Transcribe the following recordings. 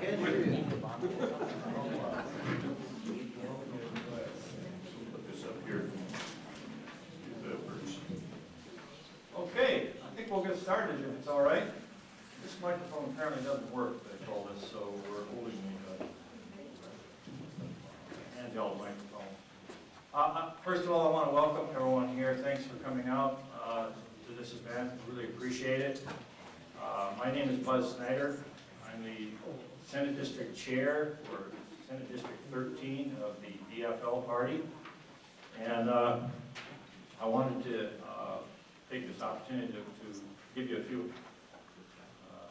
can't hear you. Put this up here. Okay, I think we'll get started if it's all right. This microphone apparently doesn't work, they told us, so we're holding the handheld microphone. First of all, I want to welcome everyone here. Thanks for coming out to this event. Really appreciate it. My name is Buzz Snyder. I'm the Senate District Chair for Senate District 13 of the DFL Party. And I wanted to take this opportunity to give you a few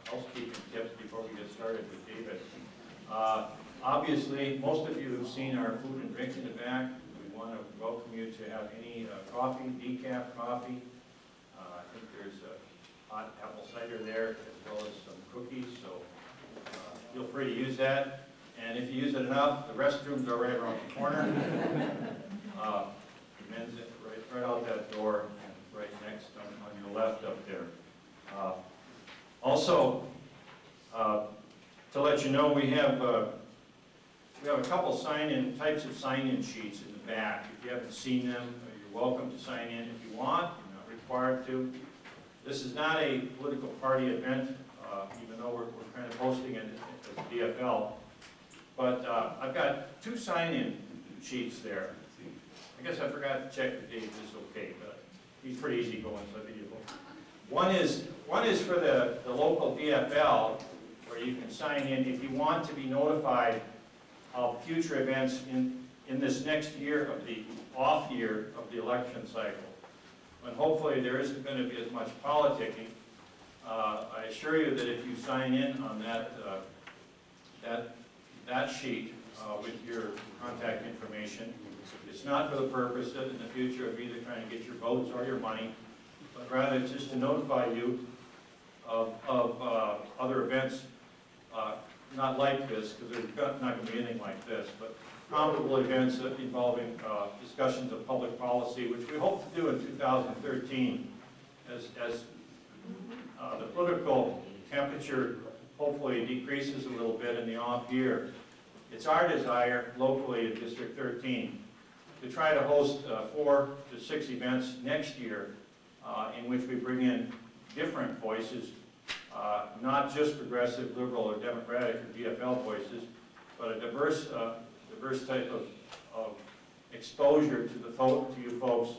housekeeping tips before we get started with David. Obviously, most of you have seen our food and drink in the back. We want to welcome you to have any coffee, decaf coffee. I think there's a hot apple cider there, as well as some cookies, so feel free to use that. And if you use it enough, the restrooms are right around the corner. The men's right out that door, and right next on your left up there. Also, to let you know, we have a couple types of sign-in sheets in the back. If you haven't seen them, you're welcome to sign in if you want. You're not required to. This is not a political party event, even though we're kind of hosting it as DFL. But I've got two sign-in sheets there. I guess I forgot to check that Dave is okay, but he's pretty easy going, so I think you'll. One is for the local DFL, where you can sign in if you want to be notified of future events in this next year of the off year of the election cycle. And hopefully there isn't going to be as much politicking. I assure you that if you sign in on that sheet with your contact information, it's not for the purpose of in the future of either trying to get your votes or your money, but rather it's just to notify you of other events, not like this, because there's not going to be anything like this, but comparable events involving discussions of public policy, which we hope to do in 2013 as the political temperature hopefully decreases a little bit in the off year. It's our desire locally in District 13 to try to host 4 to 6 events next year in which we bring in different voices, not just progressive, liberal, or democratic, or DFL voices, but a diverse type of exposure to you folks,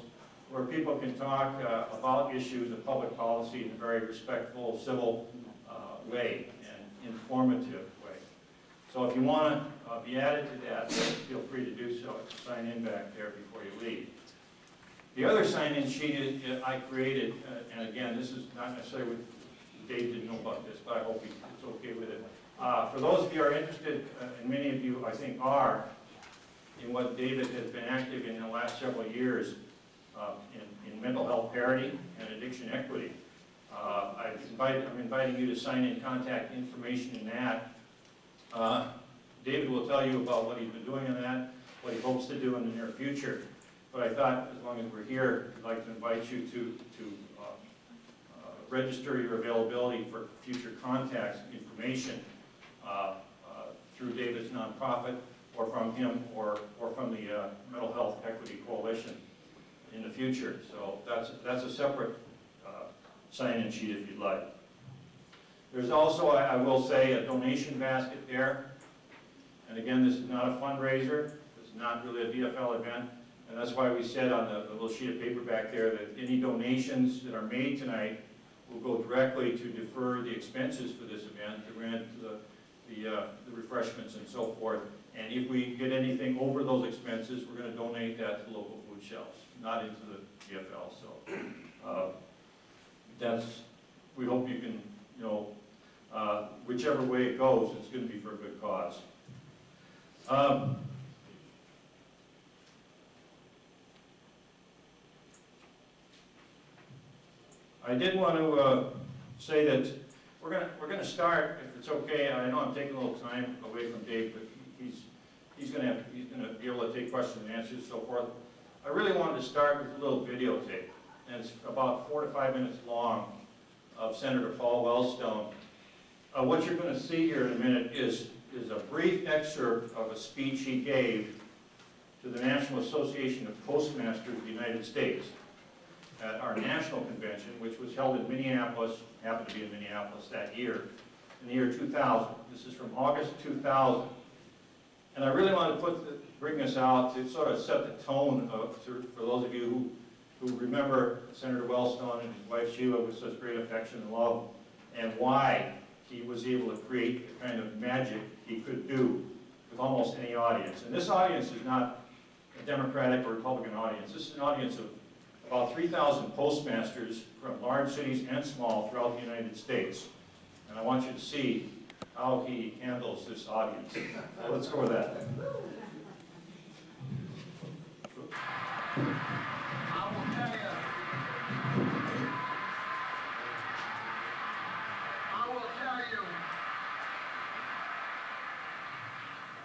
where people can talk about issues of public policy in a very respectful, civil way and informative way. So if you want to be added to that, feel free to do so. Sign in back there before you leave. The other sign-in sheet I created, and again, this is not necessarily what Dave didn't know about this, but I hope he's okay with it. For those of you who are interested, and many of you I think are, in what David has been active in the last several years in mental health parity and addiction equity, I'm inviting you to sign in contact information in that. David will tell you about what he's been doing in that, what he hopes to do in the near future. But I thought, as long as we're here, I'd like to invite you to register your availability for future contacts information through David's nonprofit, or from him, or from the Mental Health Equity Coalition in the future. So that's a separate sign-in sheet if you'd like. There's also, I will say, a donation basket there. And again, this is not a fundraiser. This is not really a DFL event. And that's why we said on the little sheet of paper back there that any donations that are made tonight will go directly to defer the expenses for this event, the rent, the refreshments, and so forth. And if we get anything over those expenses, we're going to donate that to local food shelves, not into the DFL. So we hope you can, whichever way it goes, it's going to be for a good cause. I did want to say that we're going to start, if it's okay. I know I'm taking a little time away from Dave, but he's going to be able to take questions and answers and so forth. I really wanted to start with a little videotape, and it's about 4 to 5 minutes long, of Senator Paul Wellstone What you're going to see here in a minute is a brief excerpt of a speech he gave to the National Association of Postmasters of the United States at our national convention, which was held in Minneapolis, happened to be in Minneapolis that year, in the year 2000. This is from August 2000. And I really want to bring this out to sort of set the tone for those of you who remember Senator Wellstone and his wife Sheila with such great affection and love, and why he was able to create the kind of magic he could do with almost any audience. And this audience is not a Democratic or Republican audience. This is an audience of about 3,000 postmasters from large cities and small throughout the United States. And I want you to see how he handles this audience. So let's go with that. I will tell you,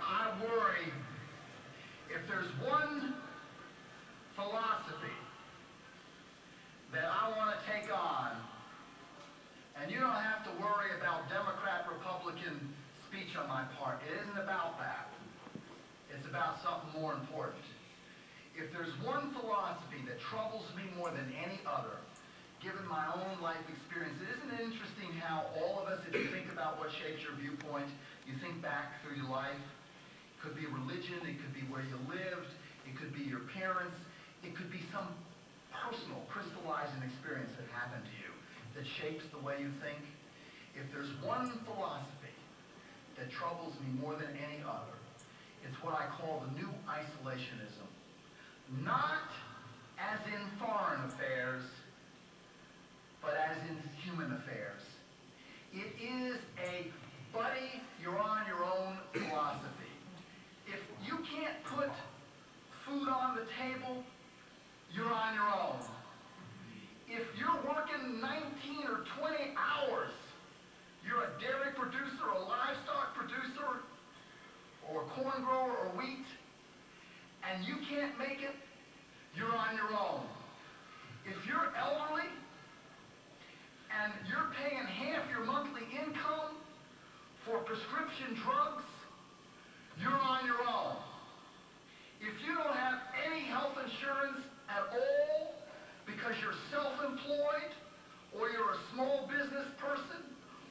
I worry if there's one philosophy that I want to take on, and you don't have to worry about Democrat, Republican speech on my part. It isn't about that. It's about something more important. If there's one philosophy that troubles me more than any other, given my own life experience, isn't it interesting how all of us, if you think about what shapes your viewpoint, you think back through your life. It could be religion, it could be where you lived, it could be your parents, it could be some personal, crystallizing experience that happened to you that shapes the way you think. If there's one philosophy that troubles me more than any other, it's what I call the new isolationism. Not as in foreign affairs, but as in human affairs. It is a buddy, you're on your own philosophy. If you can't put food on the table, you're on your own. If you're working 19 or 20 hours, you're a dairy producer, a livestock producer, or a corn grower or wheat, and you can't make it, you're on your own. If you're elderly and you're paying half your monthly income for prescription drugs, you're on your own. If you don't have any health insurance at all because you're self-employed, or you're a small business person,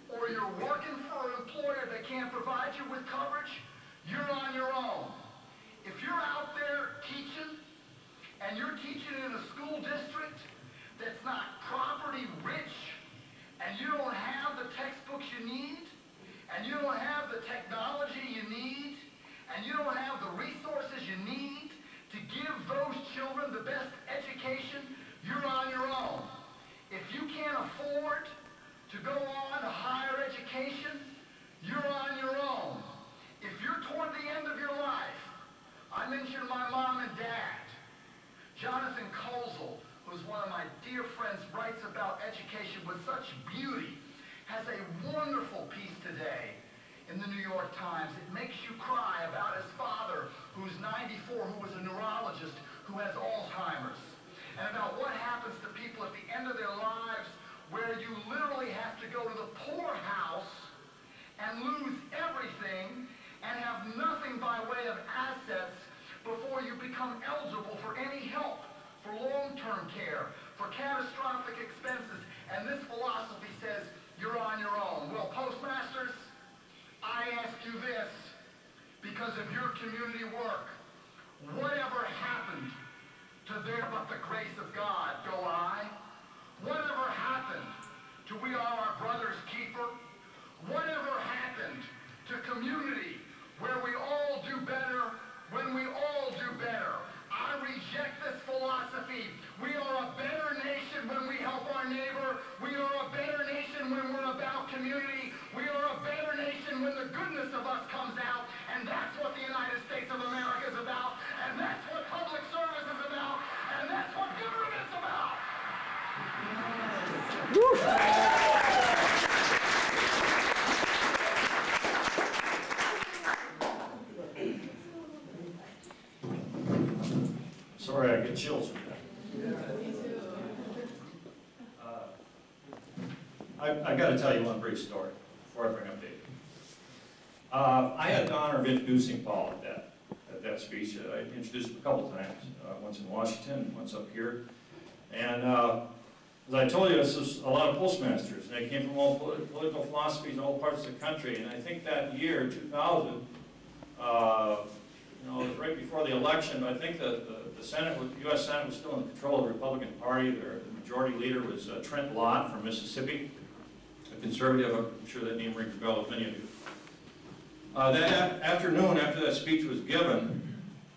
or you're working for an employer that can't provide you with coverage, you're on your own. If you're out there teaching, and you're teaching in a school district that's not property rich, and you don't have the textbooks you need, and you don't have the technology you need, and you don't have the resources you need to give those children the best education, you're on your own. If you can't afford to go on to higher education, you're on your own. If you're toward the end of your life, I mentioned my mom and dad. Jonathan Kozel, who's one of my dear friends, writes about education with such beauty, has a wonderful piece today in the New York Times. It makes you cry about his father, who's 94, who was a neurologist, who has Alzheimer's, and about what happens to people at the end of their lives, where you literally have to go to the poorhouse and lose everything and have nothing by way of assets before you become eligible for any help, for long-term care, for catastrophic expenses. And this philosophy says you're on your own. Well, postmasters, I ask you this, because of your community work, whatever happened to there but the grace of God, go I? Whatever happened to we are our brother's keeper? Whatever happened to community where we all do better when we all do better? I reject this philosophy. We are a better nation when we help our neighbor. We are a better nation when we're about community. We are a better nation when the goodness of us comes out. And that's what the United States of America is about. And that's what public service is about. And that's what government's about. Sorry, I get chills from that. I got to tell you one brief story before I bring up I had the honor of introducing Paul at that speech. I introduced him a couple times, once in Washington, once up here. And as I told you, this is a lot of postmasters, and they came from all political philosophies in all parts of the country. And I think that year, 2000, it was right before the election, but I think the Senate, the U.S. Senate was still in control of the Republican Party. The majority leader was Trent Lott from Mississippi, a conservative. I'm sure that name rings a bell with many of you. That afternoon, after that speech was given,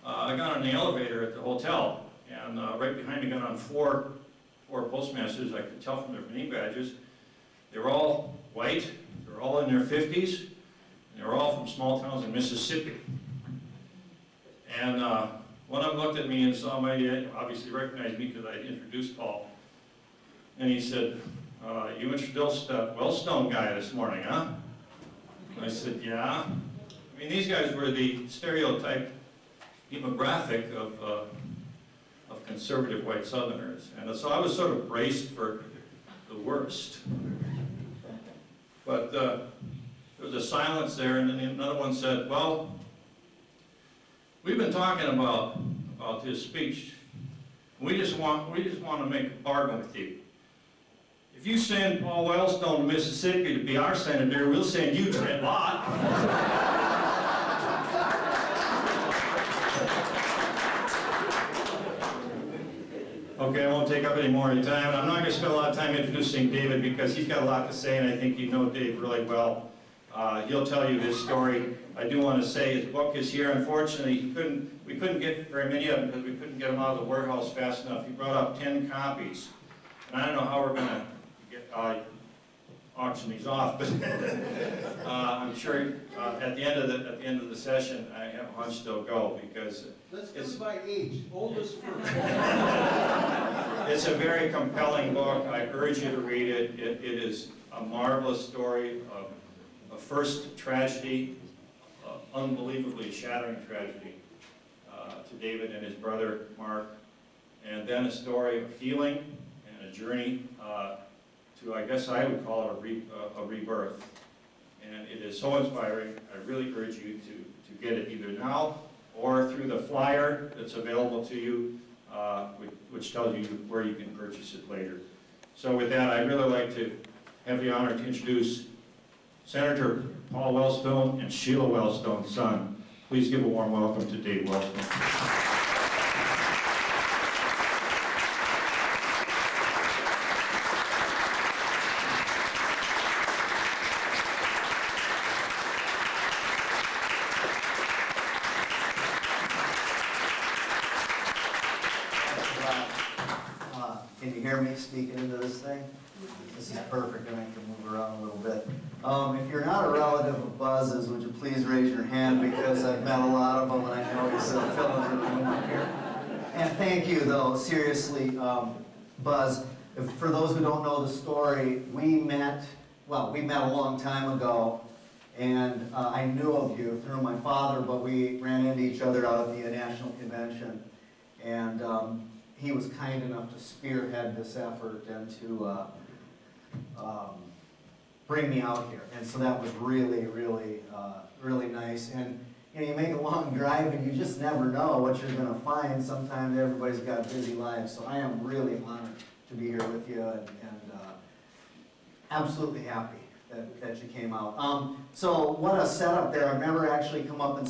I got on the elevator at the hotel, and right behind me got on four postmasters. I could tell from their name badges. They were all white, they were all in their 50s, and they were all from small towns in Mississippi. And one of them looked at me and saw me, obviously recognized me because I introduced Paul. And he said, you introduced that Wellstone guy this morning, huh? I said, yeah. I mean, these guys were the stereotype demographic of conservative white Southerners. And so I was sort of braced for the worst. But there was a silence there, and then another one said, well, we've been talking about this speech. We just want to make a bargain with you. If you send Paul Wellstone to Mississippi to be our senator, we'll send you Trent Lott. Okay, I won't take up any more of your time. I'm not going to spend a lot of time introducing David because he's got a lot to say, and I think you know Dave really well. He'll tell you his story. I do want to say his book is here. Unfortunately, we couldn't get very many of them because we couldn't get them out of the warehouse fast enough. He brought up 10 copies. And I don't know how we're going to auction these off, but I'm sure at the end of the session, I have a hunch they'll go because Let's go by age, oldest first. It's a very compelling book. I urge you to read it. It is a marvelous story of a first tragedy, unbelievably shattering tragedy to David and his brother Mark, and then a story of healing and a journey to, I guess I would call it a rebirth. And it is so inspiring. I really urge you to get it either now or through the flyer that's available to you, which tells you where you can purchase it later. So with that, I'd really like to have the honor to introduce Senator Paul Wellstone and Sheila Wellstone's son. Please give a warm welcome to Dave Wellstone. Can you hear me speaking into this thing? This is perfect, and I can move around a little bit. If you're not a relative of Buzz's, would you please raise your hand, because I've met a lot of them and I know he's filling the room up here. And thank you, though, seriously, Buzz. For those who don't know the story, we met a long time ago, and I knew of you through my father, but we ran into each other out at the National Convention. And he was kind enough to spearhead this effort and to bring me out here. And so that was really, really, really nice. And you make a long drive and you just never know what you're going to find. Sometimes everybody's got busy lives. So I am really honored to be here with you and absolutely happy that you came out. So what a setup there. I've never actually come up and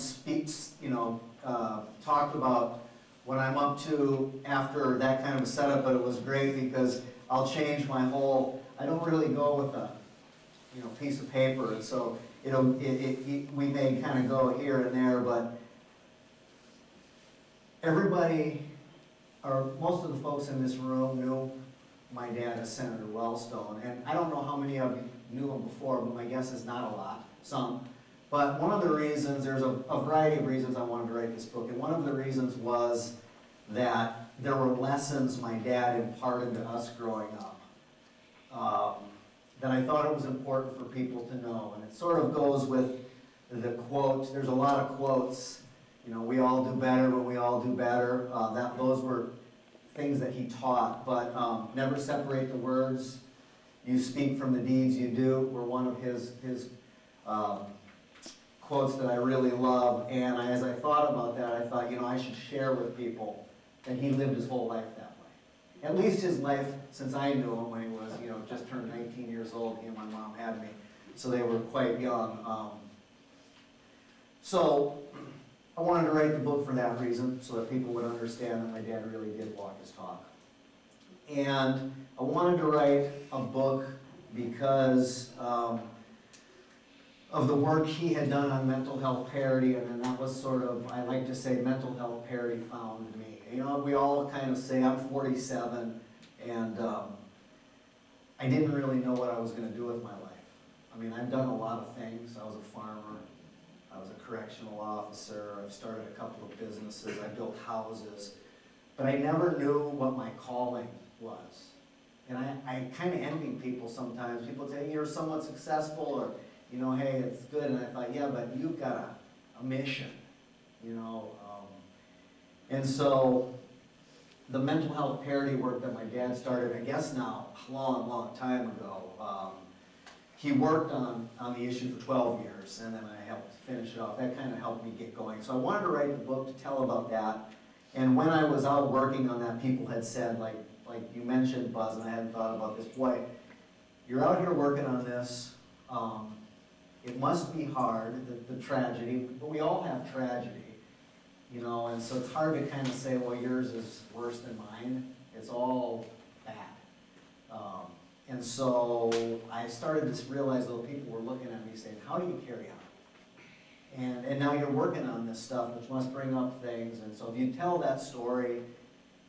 talked about what I'm up to after that kind of a setup, but it was great because I'll change my whole, I don't really go with a piece of paper, and so we may kind of go here and there, but everybody, or most of the folks in this room knew my dad as Senator Wellstone, and I don't know how many of you knew him before, but my guess is not a lot, some. But one of the reasons, there's a variety of reasons I wanted to write this book, and one of the reasons was that there were lessons my dad imparted to us growing up that I thought it was important for people to know. And it sort of goes with the quote, there's a lot of quotes, we all do better when we all do better. Those were things that he taught, but never separate the words. You speak from the deeds you do were one of his quotes that I really love, and as I thought about that, I thought, I should share with people that he lived his whole life that way. At least his life since I knew him when he was, just turned 19 years old. He and my mom had me, so they were quite young. So I wanted to write the book for that reason, so that people would understand that my dad really did walk his talk. And I wanted to write a book because of the work he had done on mental health parity, and then that was sort of, I like to say, mental health parity found me. We all kind of say, I'm 47, and I didn't really know what I was going to do with my life. I mean, I've done a lot of things. I was a farmer. I was a correctional officer. I've started a couple of businesses. I built houses. But I never knew what my calling was. And I kind of envy people sometimes. People say, you're somewhat successful, or, hey, it's good. And I thought, yeah, but you've got a mission, And so the mental health parity work that my dad started, I guess now, a long, long time ago, he worked on the issue for 12 years, and then I helped finish it off. That kind of helped me get going. So I wanted to write the book to tell about that. And when I was out working on that, people had said, like you mentioned, Buzz, and I hadn't thought about this, boy, you're out here working on this. It must be hard, the tragedy, but we all have tragedy, and so it's hard to kind of say, well, yours is worse than mine. It's all bad. And so I started to realize, though, people were looking at me saying, how do you carry on? And now you're working on this stuff, which must bring up things. And so if you tell that story,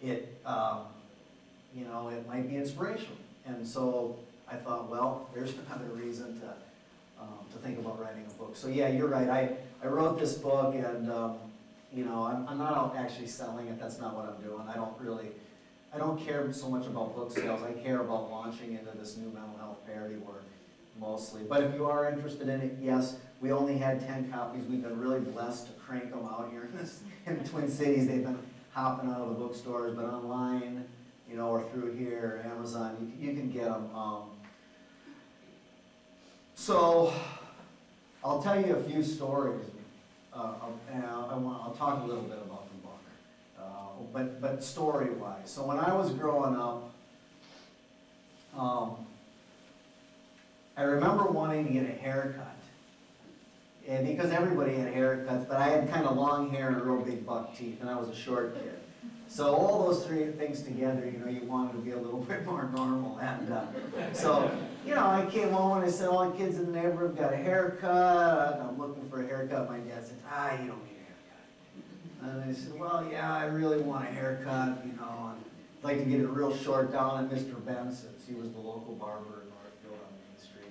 it might be inspirational. And so I thought, well, there's another reason to think about writing a book. So yeah, you're right. I wrote this book, and I'm not out actually selling it. That's not what I'm doing. I don't care so much about book sales. I care about launching into this new mental health parity work mostly. But if you are interested in it, yes, we only had 10 copies. We've been really blessed to crank them out here in the Twin Cities. They've been hopping out of the bookstores, but online, or through here, Amazon, you can get them. So I'll tell you a few stories, and I'll talk a little bit about the book, but story-wise. So when I was growing up, I remember wanting to get a haircut, and because everybody had haircuts, but I had kind of long hair and real big buck teeth, and I was a short kid. So all those three things together, you wanted to be a little bit more normal. And so, I came home and I said, all the kids in the neighborhood got a haircut. I'm looking for a haircut. My dad said, you don't need a haircut. And I said, well, yeah, I really want a haircut, and I'd like to get it real short down at Mr. Benson's. He was the local barber in Northfield on Main Street.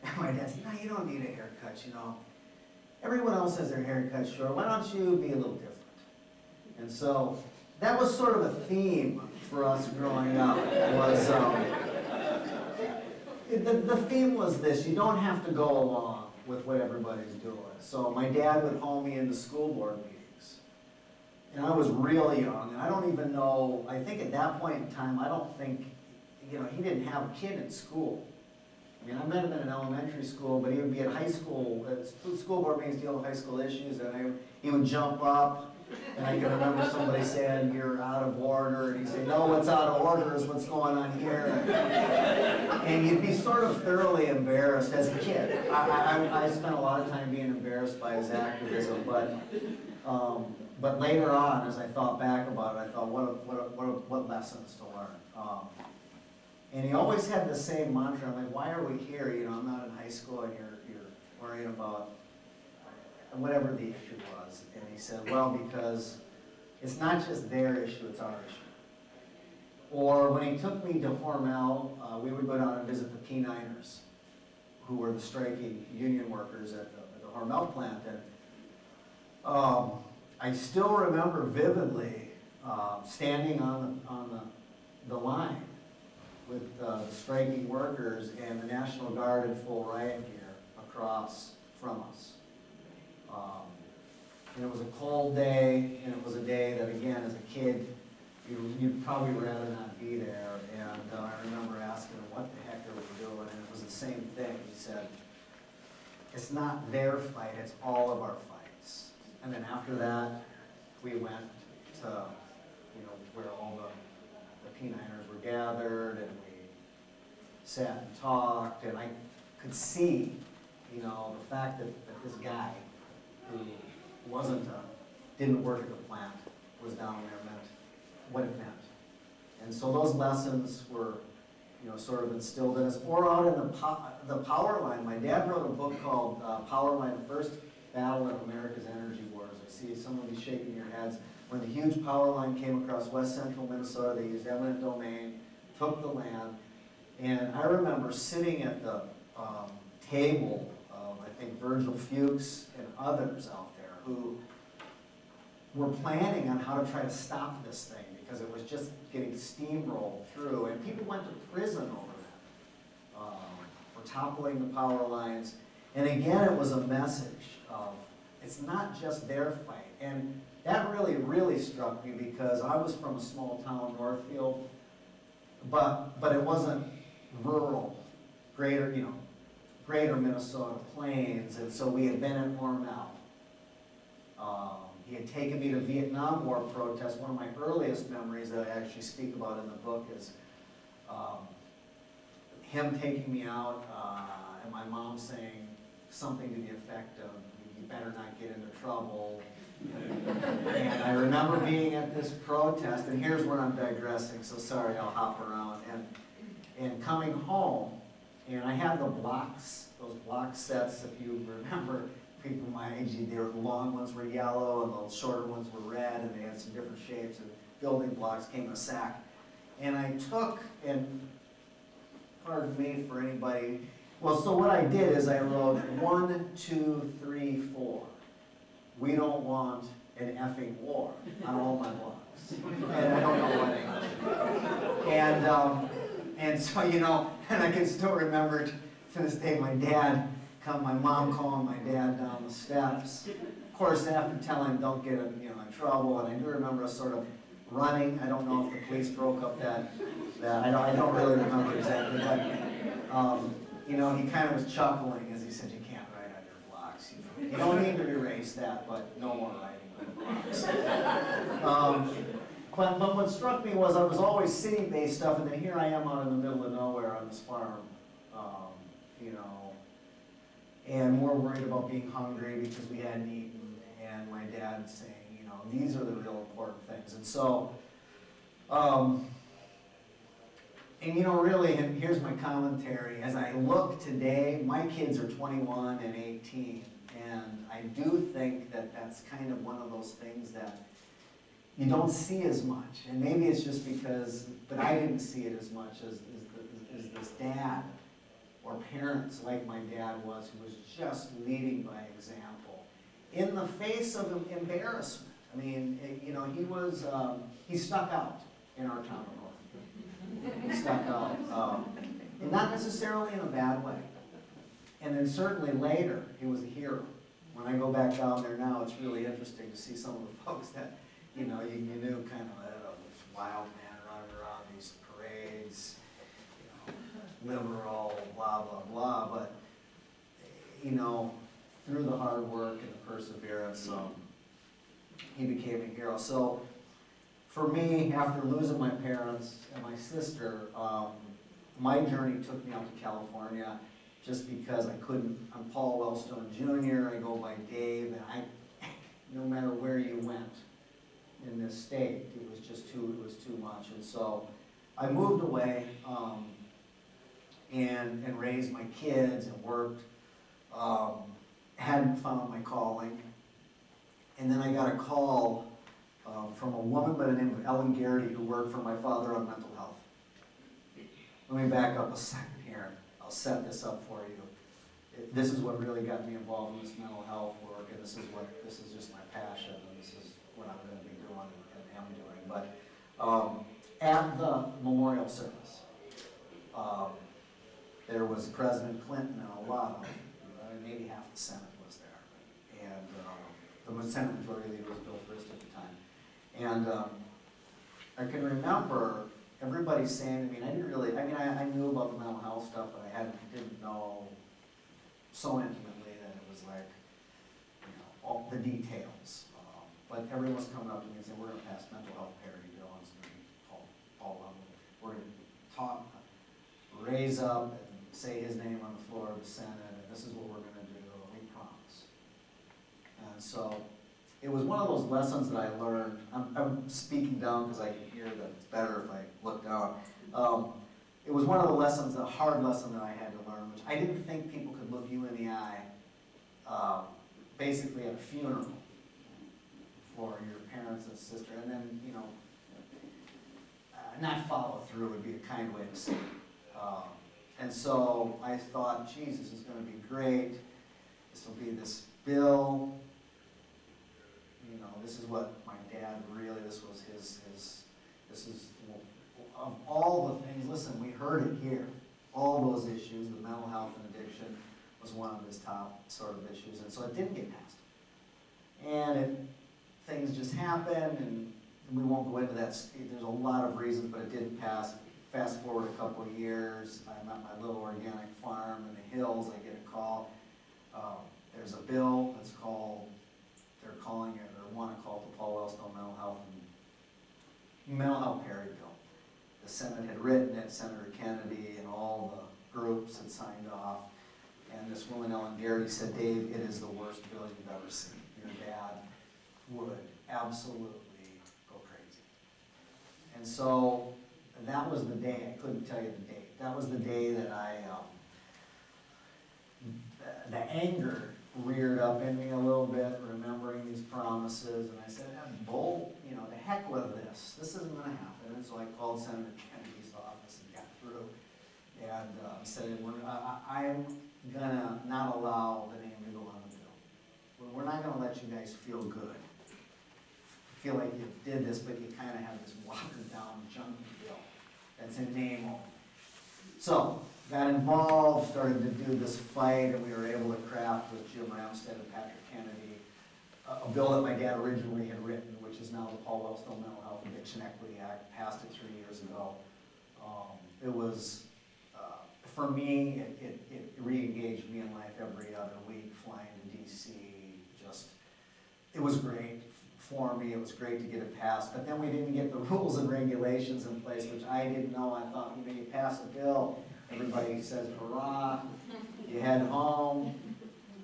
And my dad said, no, you don't need a haircut, Everyone else has their haircut short. Why don't you be a little different? And so that was sort of a theme for us growing up. Was the theme was this: you don't have to go along with what everybody's doing. So my dad would haul me into school board meetings, and I was real young, and I don't even know. I think at that point in time, I don't think, he didn't have a kid in school. I mean, I met him in an elementary school, but he would be at high school. School board meetings deal with high school issues, and he would jump up. And I can remember somebody saying, you're out of order, and he'd say, no, what's out of order is what's going on here. And you'd be sort of thoroughly embarrassed as a kid. I spent a lot of time being embarrassed by his activism, but later on, as I thought back about it, I thought, what lessons to learn. And he always had the same mantra. I'm like, why are we here? I'm not in high school, and you're worrying about whatever the issue was. And he said, well, because it's not just their issue, it's our issue. Or when he took me to Hormel, we would go down and visit the P9ers, who were the striking union workers at the Hormel plant. And I still remember vividly standing on the line with the striking workers and the National Guard in full riot gear across from us. And it was a cold day, and it was a day that, again, as a kid, you'd probably rather not be there. And I remember asking him, what the heck are we doing? And it was the same thing. He said, it's not their fight, it's all of our fights. And then after that, we went to, where all the P9ers were gathered, and we sat and talked, and I could see, the fact that this guy who didn't work at the plant was down there meant what it meant. And so those lessons were, sort of instilled in us. Or out in the power line. My dad wrote a book called Power Line, the First Battle in America's Energy Wars. I see some of you shaking your heads. When the huge power line came across west central Minnesota, they used eminent domain, took the land. And I remember sitting at the table of, I think, Virgil Fuchs and others out there who were planning on how to try to stop this thing because it was just getting steamrolled through. And people went to prison over that, for toppling the power lines. And again, it was a message of, it's not just their fight. And that really, really struck me because I was from a small town, Northfield, but it wasn't rural, greater Minnesota Plains, and so we had been in Hormel. He had taken me to Vietnam War protests. One of my earliest memories that I actually speak about in the book is him taking me out and my mom saying something to the effect of, "You better not get into trouble." And I remember being at this protest, and here's where I'm digressing, so sorry, I'll hop around. And coming home, and I had the blocks, those block sets, if you remember, people my age, the long ones were yellow, and the shorter ones were red, and they had some different shapes, and building blocks came in a sack. And I took, and pardon me for anybody, well, so what I did is I wrote 1, 2, 3, 4. We don't want an effing war on all my blocks. And I don't know what English. And so, and I can still remember to this day my mom calling my dad down the steps. Of course, after telling him don't get in trouble, and I do remember us sort of running. I don't know if the police broke up that I don't really remember exactly, but he kind of was chuckling as he said, "You can't write on your blocks. You don't need to erase that, but no more writing on blocks." But what struck me was I was always city-based stuff, and then here I am out in the middle of nowhere on this farm, and more worried about being hungry because we hadn't eaten, and my dad saying, these are the real important things. And so, really, and here's my commentary. As I look today, my kids are 21 and 18, and I do think that that's kind of one of those things that you don't see as much. And maybe it's just because, but I didn't see it as much as this dad or parents like my dad was, who was just leading by example in the face of embarrassment. I mean, he stuck out in our town of North. He stuck out, and not necessarily in a bad way. And then certainly later, he was a hero. When I go back down there now, it's really interesting to see some of the folks that, you knew kind of this wild man running around these parades, liberal, blah, blah, blah. But, through the hard work and the perseverance, he became a hero. So for me, after losing my parents and my sister, my journey took me out to California just because I couldn't. I'm Paul Wellstone Jr., I go by Dave, and no matter where you went in this state, it was too much. And so I moved away and raised my kids and worked, hadn't found my calling. And then I got a call from a woman by the name of Ellen Garrity, who worked for my father on mental health. Let me back up a second here. I'll set this up for you. This is what really got me involved in this mental health work, and this is just my passion, and this is what I'm going to be doing and am doing. But at the memorial service, there was President Clinton and a lot of, maybe half the Senate was there, and the Senate Majority Leader was Bill Frist at the time. And I can remember everybody saying to me, and I knew about the mental health stuff, but I didn't know so intimately that like, all the details. But everyone's coming up to me and saying, we're going to pass mental health parity bill, and it's going to be Paul Lovell. We're going to talk, raise up and say his name on the floor of the Senate, and this is what we're going to do, we promise. And so it was one of those lessons that I learned. I'm speaking down because I can hear that it's better if I look down. It was one of the lessons, a hard lesson that I had to learn, which I didn't think people could look you in the eye, basically at a funeral for your parents and sister, and then, not follow through would be a kind way to say it. And so I thought, geez, this is going to be great. This will be this bill. This is what my dad really, this was this is, of all the things, listen, we heard it here. All those issues, the mental health and addiction was one of his top sort of issues. And so it didn't get passed. And things just happened, and we won't go into that. There's a lot of reasons, but it didn't pass. Fast forward a couple of years, I'm at my little organic farm in the hills. I get a call. There's a bill that's called, they're calling it, or want to call it the Paul Wellstone Mental Health Parity Bill. The Senate had written it, Senator Kennedy and all the groups had signed off. And this woman, Ellen Garrity, said, Dave, it is the worst bill you've ever seen. Your dad would absolutely go crazy. And so that was the day, I couldn't tell you the date. That was the day that the anger reared up in me a little bit, remembering these promises, and I said, the heck with this. This isn't going to happen. And so I called Senator Kennedy's office and got through, and said, I'm going to not allow the name to go on the bill. We're not going to let you guys feel good. Feel like you did this, but you kind of have this watered down junky bill that's in name only. So, got involved, started to do this fight, and we were able to craft with Jim Ramstead and Patrick Kennedy a bill that my dad originally had written, which is now the Paul Wellstone Mental Health Addiction Equity Act. Passed it 3 years ago. It was, for me, it re-engaged me in life every other week, flying to DC. It was great for me. It was great to get it passed. But then we didn't get the rules and regulations in place, which I didn't know. I thought, you pass a bill, everybody says hurrah, you head home,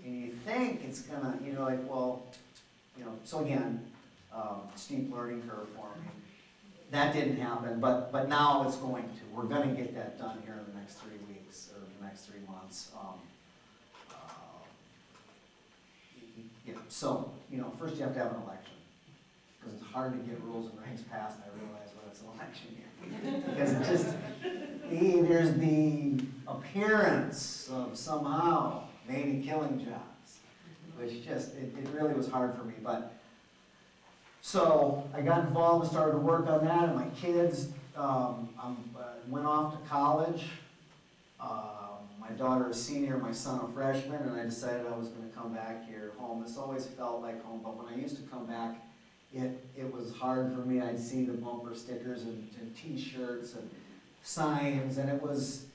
and you think it's gonna, so again, steep learning curve for me. That didn't happen, but now it's going to. We're gonna get that done here in the next 3 weeks, or the next 3 months. So, first you have to have an election, because it's hard to get rules and regs passed. I realize when it's an election year, because it just, there's the appearance of somehow maybe killing jobs, which just, it really was hard for me. But so I got involved and started to work on that, and my kids went off to college. My daughter is a senior, my son a freshman, and I decided I was going to come back here home. This always felt like home, but when I used to come back, it was hard for me. I'd see the bumper stickers and T-shirts and signs, and it was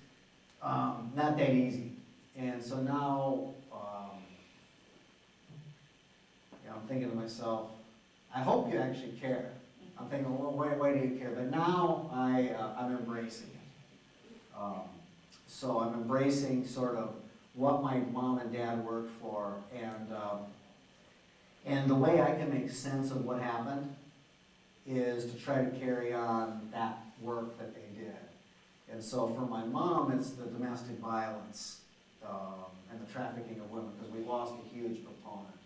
not that easy. And so now, I'm thinking to myself, I hope you actually care. I'm thinking, well, why do you care? But now I'm embracing it. So I'm embracing sort of what my mom and dad worked for, and the way I can make sense of what happened is to try to carry on that work that they did. And so for my mom, it's the domestic violence and the trafficking of women, because we lost a huge proponent,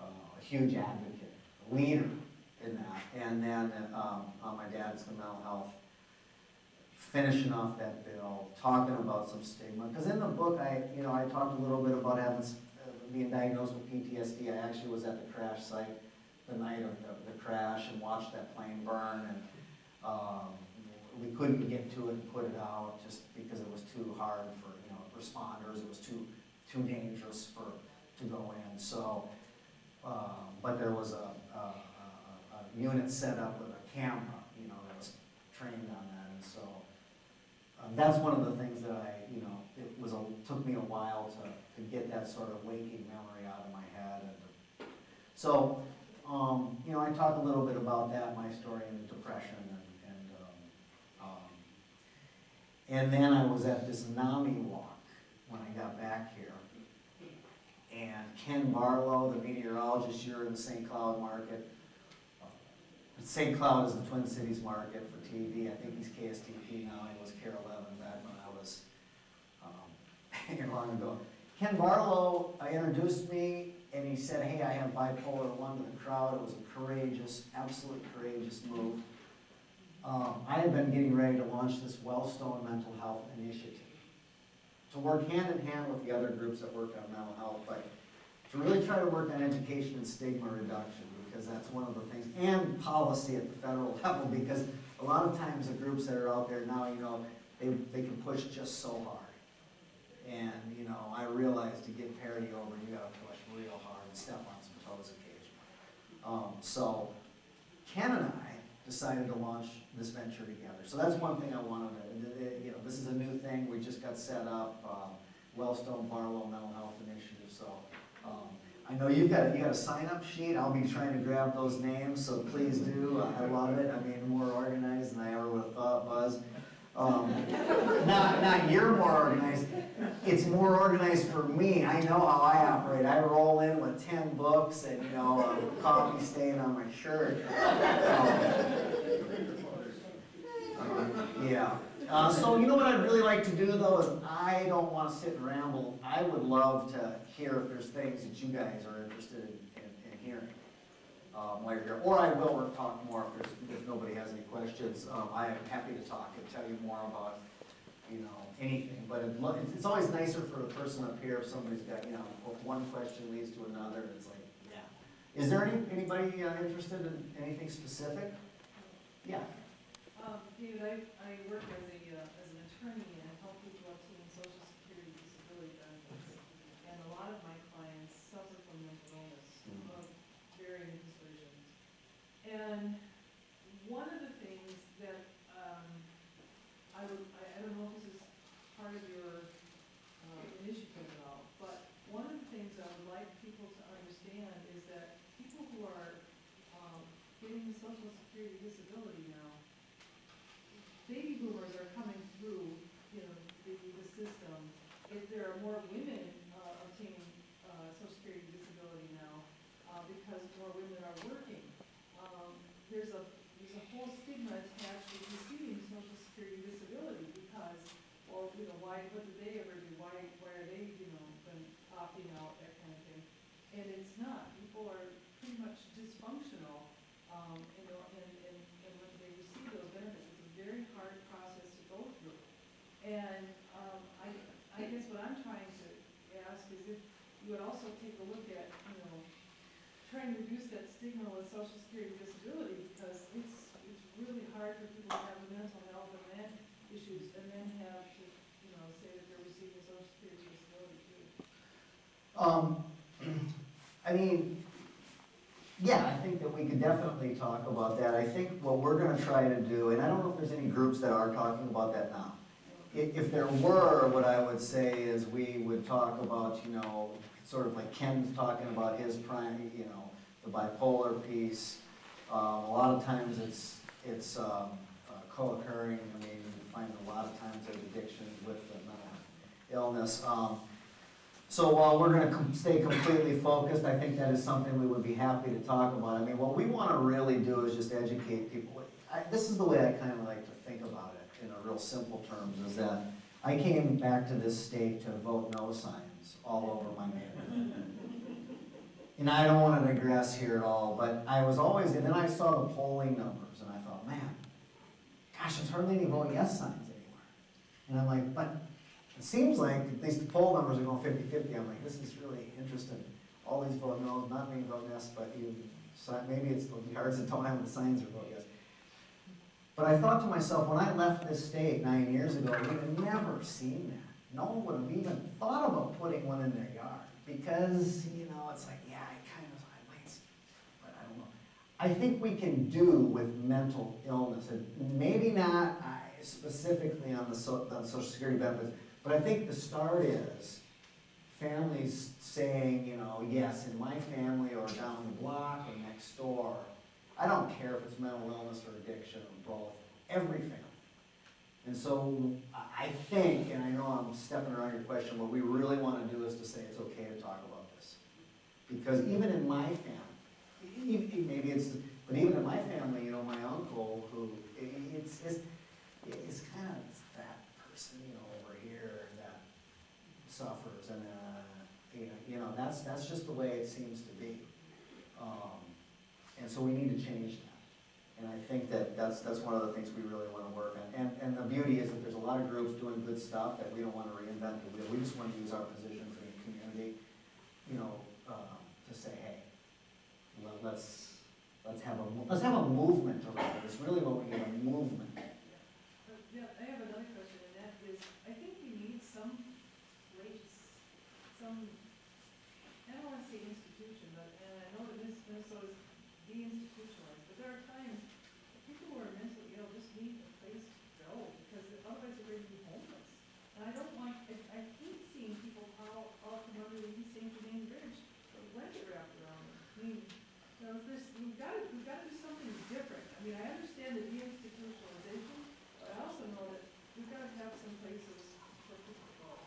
a huge advocate, a leader in that. And then on my dad, it's the mental health. Finishing off that bill, talking about some stigma. Because in the book, I talked a little bit about being diagnosed with PTSD. I actually was at the crash site the night of the crash and watched that plane burn. And we couldn't get to it and put it out just because it was too hard for responders. It was too dangerous to go in. So, but there was a unit set up with a camera, that was trained on that, and so. that's one of the things that took me a while to get that sort of waking memory out of my head. And so, I talk a little bit about that, my story in depression, and then I was at this NAMI walk when I got back here. And Ken Barlow, the meteorologist here in the St. Cloud market. St. Cloud is the Twin Cities market for TV. I think he's KSTP now. He was KARE 11 back when I was long ago. Ken Barlow introduced me, and he said, hey, I have bipolar 1 to the crowd. It was a courageous, absolutely courageous move. I had been getting ready to launch this Wellstone mental health initiative to work hand in hand with the other groups that work on mental health, but to really try to work on education and stigma reduction, because that's one of the things, and policy at the federal level, because a lot of times the groups that are out there now, they can push just so hard. And, I realize to get parity over, you gotta push real hard and step on some toes occasionally. So Ken and I decided to launch this venture together. So that's one thing I wanted to, this is a new thing. We just got set up, Wellstone Barlow Mental Health Initiative. So I know you've got a sign-up sheet. I'll be trying to grab those names, so please do. I love it. I mean, more organized than I ever would have thought, Buzz. Not you're more organized. It's more organized for me. I know how I operate. I roll in with 10 books and, coffee stain on my shirt. Yeah. So you know what I'd really like to do, though, is I don't want to sit and ramble. I would love to hear if there's things that you guys are interested in hearing while you're here. Or I will talk more if nobody has any questions. I am happy to talk and tell you more about, anything. But it's always nicer for the person up here if somebody's got, if one question leads to another, and it's like, yeah. Is there anybody interested in anything specific? Yeah. David, I work as an attorney and help people obtain Social Security disability benefits. And a lot of my clients suffer from mental illness of varying descriptions. And one of the things that I don't know if this is part of your initiative at all, but one of the things I would like people to understand is that people who are getting Social Security disability now, baby boomers are coming through, the system. If there are more women obtaining Social Security disability now, because more women are working, there's a whole stigma attached to receiving Social Security disability because, well, what did they ever do? Why are they, been opting out, that kind of thing? And it's not. People are pretty much dysfunctional, and when they receive those benefits, it's a very hard process to go through. And I guess what I'm trying to ask is if you would also take a look at, trying to reduce that stigma with Social Security disability, because it's really hard for people to have mental health and issues and then have to, say that they're receiving Social Security disability too. I mean, yeah, I think that we could definitely talk about that. I think what we're going to try to do, and I don't know if there's any groups that are talking about that now. If there were, what I would say is we would talk about, sort of like Ken's talking about his prime, the bipolar piece. A lot of times it's co-occurring. I mean, you find a lot of times there's addiction with the mental illness. So while we're going to stay completely focused, I think that is something we would be happy to talk about. I mean, what we want to really do is just educate people. This is the way I kind of like to think about it in a real simple terms, is that I came back to this state to vote no signs all over my neighborhood. And I don't want to digress here at all, but I was always, and then I saw the polling numbers, and I thought, man, gosh, there's hardly any vote yes signs anymore. And I'm like, but it seems like at least the poll numbers are going 50-50. I'm like, this is really interesting. All these vote no, not many vote yes, but maybe it's the yards that don't have the signs or vote yes. But I thought to myself, when I left this state 9 years ago, we had never seen that. No one would have even thought about putting one in their yard because, it's like, yeah, I might, but I don't know. I think we can do with mental illness, and maybe not specifically on the Social Security benefits, but I think the start is families saying, you know, yes, in my family or down the block or next door, I don't care if it's mental illness or addiction or both, every family. And so I think, and I know I'm stepping around your question, what we really want to do is to say it's okay to talk about this. Because even in my family, maybe it's, but even in my family, you know, my uncle, who, it's kind of that person, you know, over here that suffers, and you know, that's just the way it seems to be. And so we need to change that. And I think that's one of the things we really want to work on. And the beauty is that there's a lot of groups doing good stuff that we don't want to reinvent the wheel. We just want to use our position for the community, you know, to say, hey, let's have a movement around it. It's really what we need, a movement. Yeah, I have another question, and that is, I think we need some place, some, I don't want to say institution, but, and I know that Minnesota's deinstitutionalized, but there are times people who are mentally ill just need a place to go, because otherwise they're going to be homeless. And I don't want, I hate seeing people pile out from under the East St. Germain Bridge, with a blanket wrapped around them. I mean, you know, we've got to do something different. I mean, I understand the deinstitutionalization, but I also know that we've got to have some places for people to go.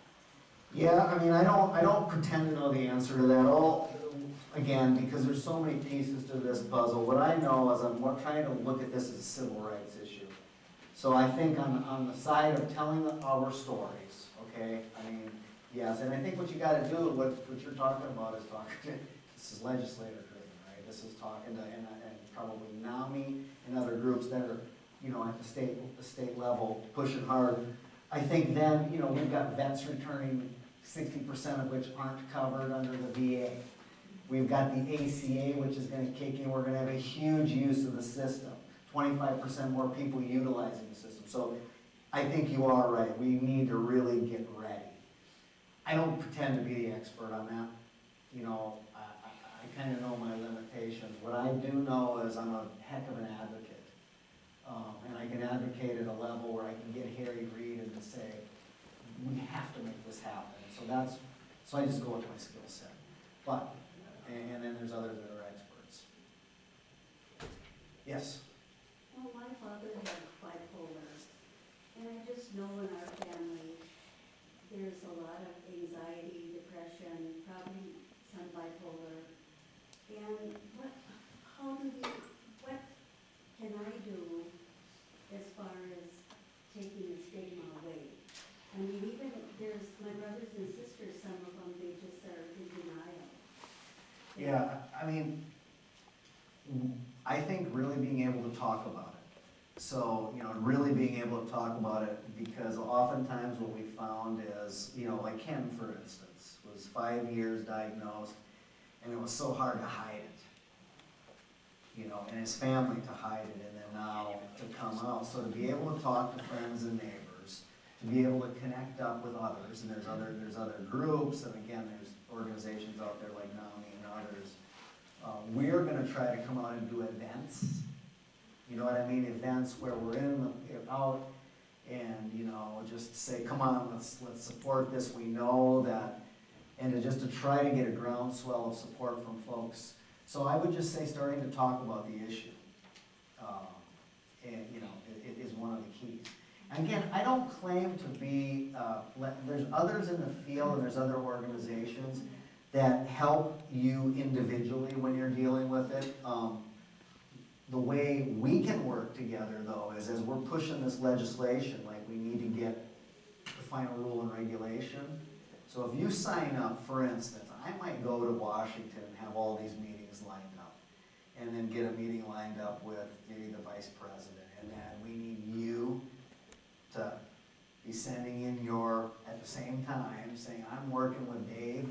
Yeah, I mean, I don't pretend to know the answer to that all. Again, because there's so many pieces to this puzzle. What I know is I'm trying to look at this as a civil rights issue. So I think on the side of telling our stories, okay, I mean, yes, and I think what you got to do, what you're talking about is talking to, this is legislator driven, right? This is talking to, and probably NAMI and other groups that are, you know, at the state level pushing hard. I think then, you know, we've got vets returning, 60% of which aren't covered under the VA. We've got the ACA, which is going to kick in. We're going to have a huge use of the system. 25% more people utilizing the system. So I think you are right. We need to really get ready. I don't pretend to be the expert on that. You know, I kind of know my limitations. What I do know is I'm a heck of an advocate. And I can advocate at a level where I can get Harry Reid and to say, we have to make this happen. So I just go with my skill set. But, and then there's others that are experts. Yes? Well, my father had bipolar, and I just know in our family there's a lot of anxiety, depression, probably some bipolar. And what can I do as far as taking the stigma away? I mean, even there's my brothers and sisters, some of them, they just are in denial. Yeah, I mean, I think really being able to talk about it. So, you know, really being able to talk about it, because oftentimes what we found is, you know, like Ken, for instance, was 5 years diagnosed, and it was so hard to hide it. You know, and his family to hide it, and then now to come out. So to be able to talk to friends and neighbors, to be able to connect up with others, and there's other groups, and again, there's organizations out there like NAMI and others. We're going to try to come out and do events. You know what I mean? Events where we're out, and you know, just say, come on, let's support this. We know that, and to try to get a groundswell of support from folks. So I would just say starting to talk about the issue, and you know, it is one of the keys. And again, I don't claim to be, there's others in the field and there's other organizations that help you individually when you're dealing with it. The way we can work together though is as we're pushing this legislation, like we need to get the final rule and regulation. So if you sign up, for instance, I might go to Washington and have all these meetings lined up, and then get a meeting lined up with maybe the vice president, and then we need you to be sending in at the same time, saying, I'm working with Dave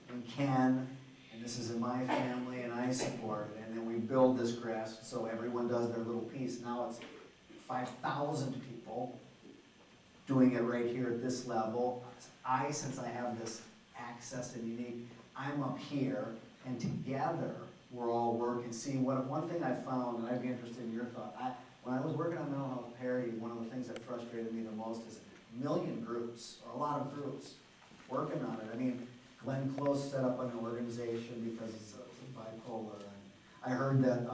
and Ken, and this is in my family, and I support it. And then we build this grass so everyone does their little piece. Now it's 5,000 people doing it right here at this level. Since I have this access and unique, I'm up here, and together we're all working. See, one thing I found, and I'd be interested in your thought, when I was working on mental health parity, one of the things that frustrated me the most is a million groups, or a lot of groups, working on it. I mean, Glenn Close set up an organization because it's bipolar. And I heard that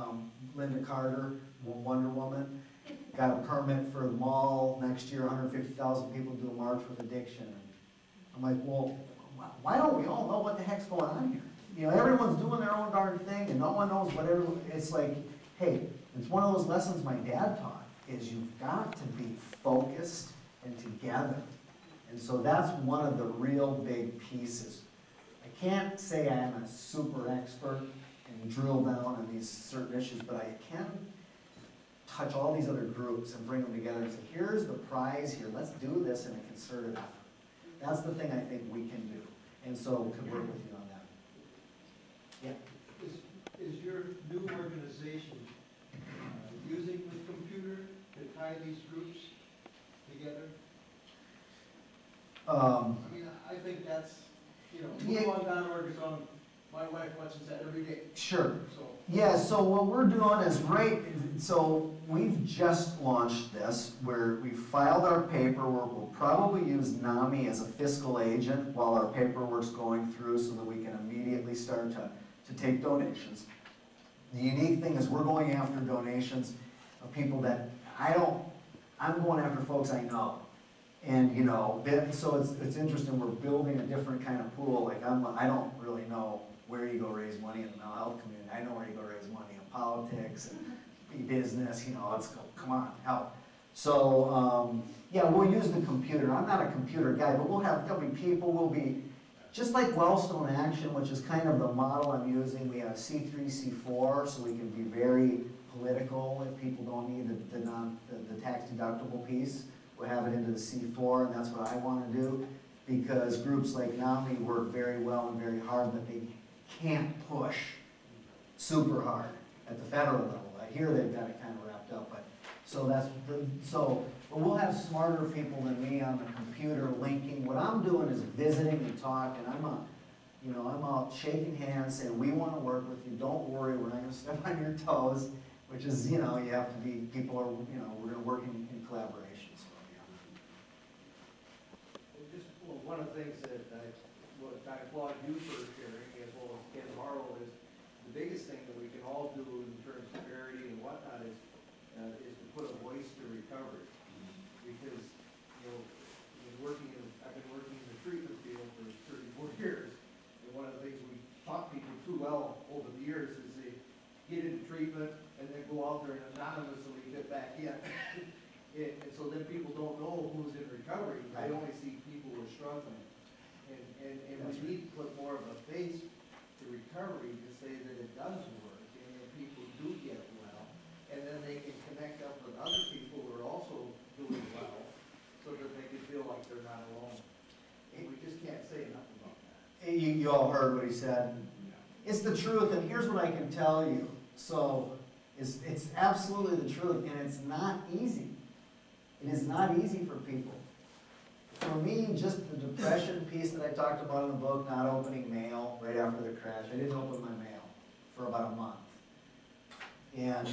Linda Carter, Wonder Woman, got a permit for the mall next year, 150,000 people do a march with addiction. And I'm like, well, why don't we all know what the heck's going on here? You know, everyone's doing their own darn thing and no one knows whatever. It's like, hey, it's one of those lessons my dad taught, is you've got to be focused and together. And so that's one of the real big pieces. I can't say I am a super expert and drill down on these certain issues, but I can touch all these other groups and bring them together and say, here's the prize here, let's do this in a concerted effort. That's the thing I think we can do. And so could work with you on that. Yeah. Is your new organization using the computer to tie these groups together? I mean, I think that's, you know, Yeah. MoveOn.org is on, my wife watches that every day. Sure. So, Yeah, so what we're doing is so we've just launched this, where we filed our paperwork. We'll probably use NAMI as a fiscal agent while our paperwork's going through so that we can immediately start to take donations. The unique thing is we're going after donations of people that I'm going after folks I know. And, you know, so it's interesting, we're building a different kind of pool. Like, I don't really know where you go raise money in the mental health community. I know where you go raise money in politics and business, you know, let's go, come on, help. So, yeah, we'll use the computer. I'm not a computer guy, but there'll be people, we'll be, just like Wellstone Action, which is kind of the model I'm using, we have C3, C4, so we can be very political if people don't need the tax deductible piece. We'll have it into the C4, and that's what I want to do, because groups like NAMI work very well and very hard, but they can't push super hard at the federal level. I hear they've got it kind of wrapped up, but but we'll have smarter people than me on the computer linking. What I'm doing is visiting and talking. I'm out shaking hands, saying we want to work with you. Don't worry, we're not going to step on your toes. Which is, you know, you have to be. People are, you know, we're going to work in collaboration. So, yeah. just one of the things that I applaud you for sharing, as well as Ken Harlow, is the biggest thing that we can all do in terms of parity and whatnot is to put a voice to recovery. Because, you know, I've been working in the treatment field for 34 years, and one of the things we taught people too well over the years is they get into treatment and then go out there and anonymously get back in. And so then people don't know who's in recovery. They only see people who are struggling. And we need to put more of a face to recovery to say that it does work and that people do get well. And then they can connect up with other people who are also doing well so that they can feel like they're not alone. And we just can't say enough about that. You all heard what he said. It's the truth, and here's what I can tell you. So it's absolutely the truth, and it's not easy. It is not easy for people. For me, just the depression piece that I talked about in the book, not opening mail right after the crash, I didn't open my mail for about a month. And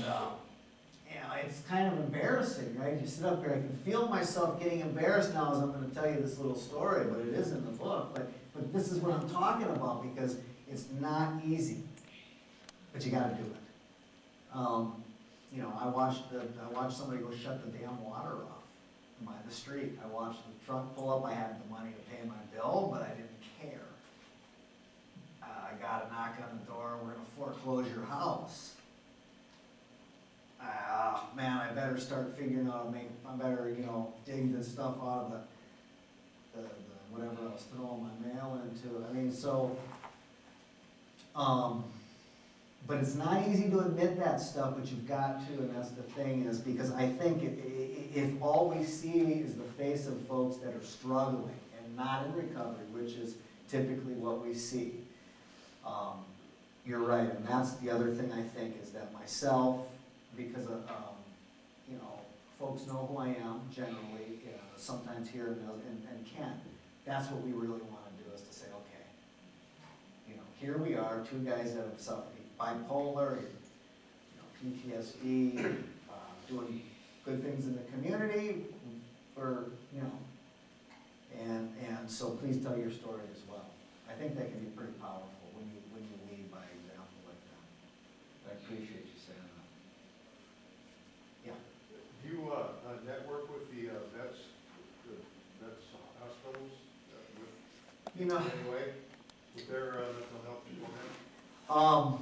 it's kind of embarrassing, right? You sit up here, I can feel myself getting embarrassed now as I'm going to tell you this little story, but it is in the book. But this is what I'm talking about, because it's not easy, but you got to do it. You know, I watched somebody go shut the damn water off by the street. I watched the truck pull up. I had the money to pay my bill, but I didn't care. I got a knock on the door. We're going to foreclose your house. Man, I better start figuring out I better, you know, dig this stuff out of the whatever I was throwing my mail into. I mean, so, but it's not easy to admit that stuff, but you've got to, and that's the thing, is because I think if all we see is the face of folks that are struggling and not in recovery, which is typically what we see, you're right. And that's the other thing I think, is that myself, because you know, folks know who I am generally, sometimes here and Ken, that's what we really want to do, is to say, okay, you know, here we are, two guys that have suffered bipolar, you know, PTSD, doing good things in the community, or, you know, and so please tell your story as well. I think that can be pretty powerful when you lead by example like that. I appreciate you saying that. Yeah. Do you network with the vets hospitals with, You know, anyway, with their mental health program?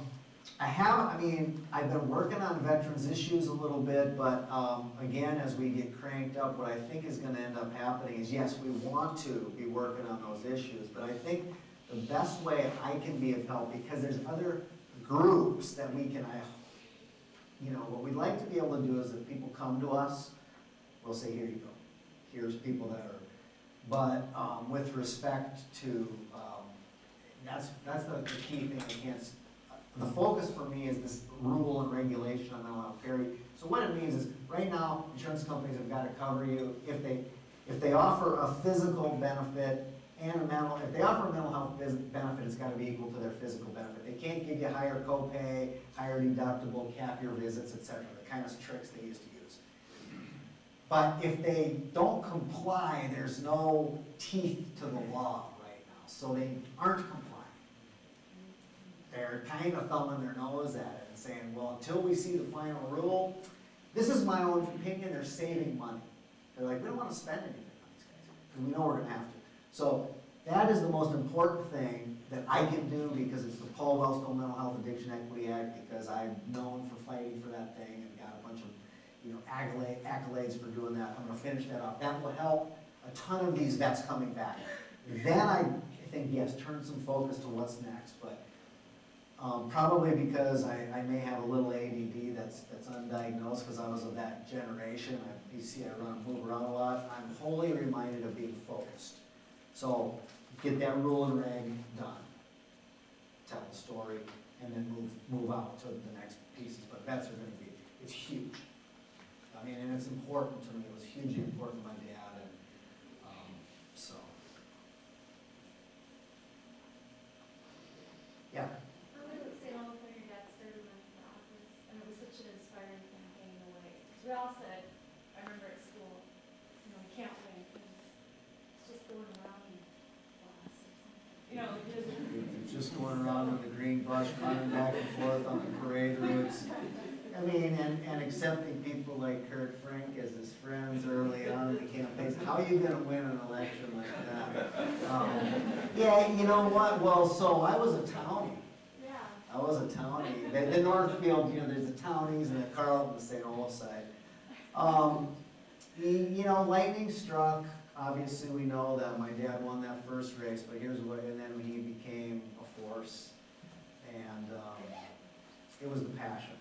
I mean, I've been working on veterans issues a little bit, but again, as we get cranked up, what I think is gonna end up happening is, yes, we want to be working on those issues, but I think the best way I can be of help, because there's other groups that we can, you know, what we'd like to be able to do is if people come to us, we'll say, here you go. Here's people that are, but with respect to, that's the key thing against. The focus for me is this rule and regulation on mental health parity. So what it means is, right now, insurance companies have got to cover you if they offer a physical benefit and if they offer a mental health benefit, it's got to be equal to their physical benefit. They can't give you higher copay, higher deductible, cap your visits, etc. The kind of tricks they used to use. But if they don't comply, there's no teeth to the law right now. So they aren't complying. They're kind of thumbing their nose at it and saying, well, until we see the final rule, this is my own opinion, they're saving money. They're like, we don't want to spend anything on these guys, because we know we're going to have to. So that is the most important thing that I can do, because it's the Paul Wellstone Mental Health Addiction Equity Act, because I'm known for fighting for that thing and got a bunch of, you know, accolades for doing that. I'm going to finish that off. That will help a ton of these vets coming back. Then I think, yes, turn some focus to what's next, but probably because I may have a little ADD that's undiagnosed, because I was of that generation. You see I move around a lot. I'm wholly reminded of being focused. So get that rule and reg done. Tell the story, and then move out to the next pieces. But vets are going to be, it's huge. I mean, and it's important to me. It was hugely important to my dad, and so. Yeah. We all said, I remember at school, you know, we can't win because it's just going around in class or something. You know, It's just going around with the green bus, running back and forth on the parade routes. I mean, and accepting people like Kurt Frank as his friends early on in the campaigns. How are you going to win an election like that? Yeah, you know what? Well, so I was a townie. I was a townie. The Northfield, you know, there's the townies and the Carlton, the St. Olaf side. You know, lightning struck. Obviously, we know that my dad won that first race, but here's what, and then he became a force. And it was the passion.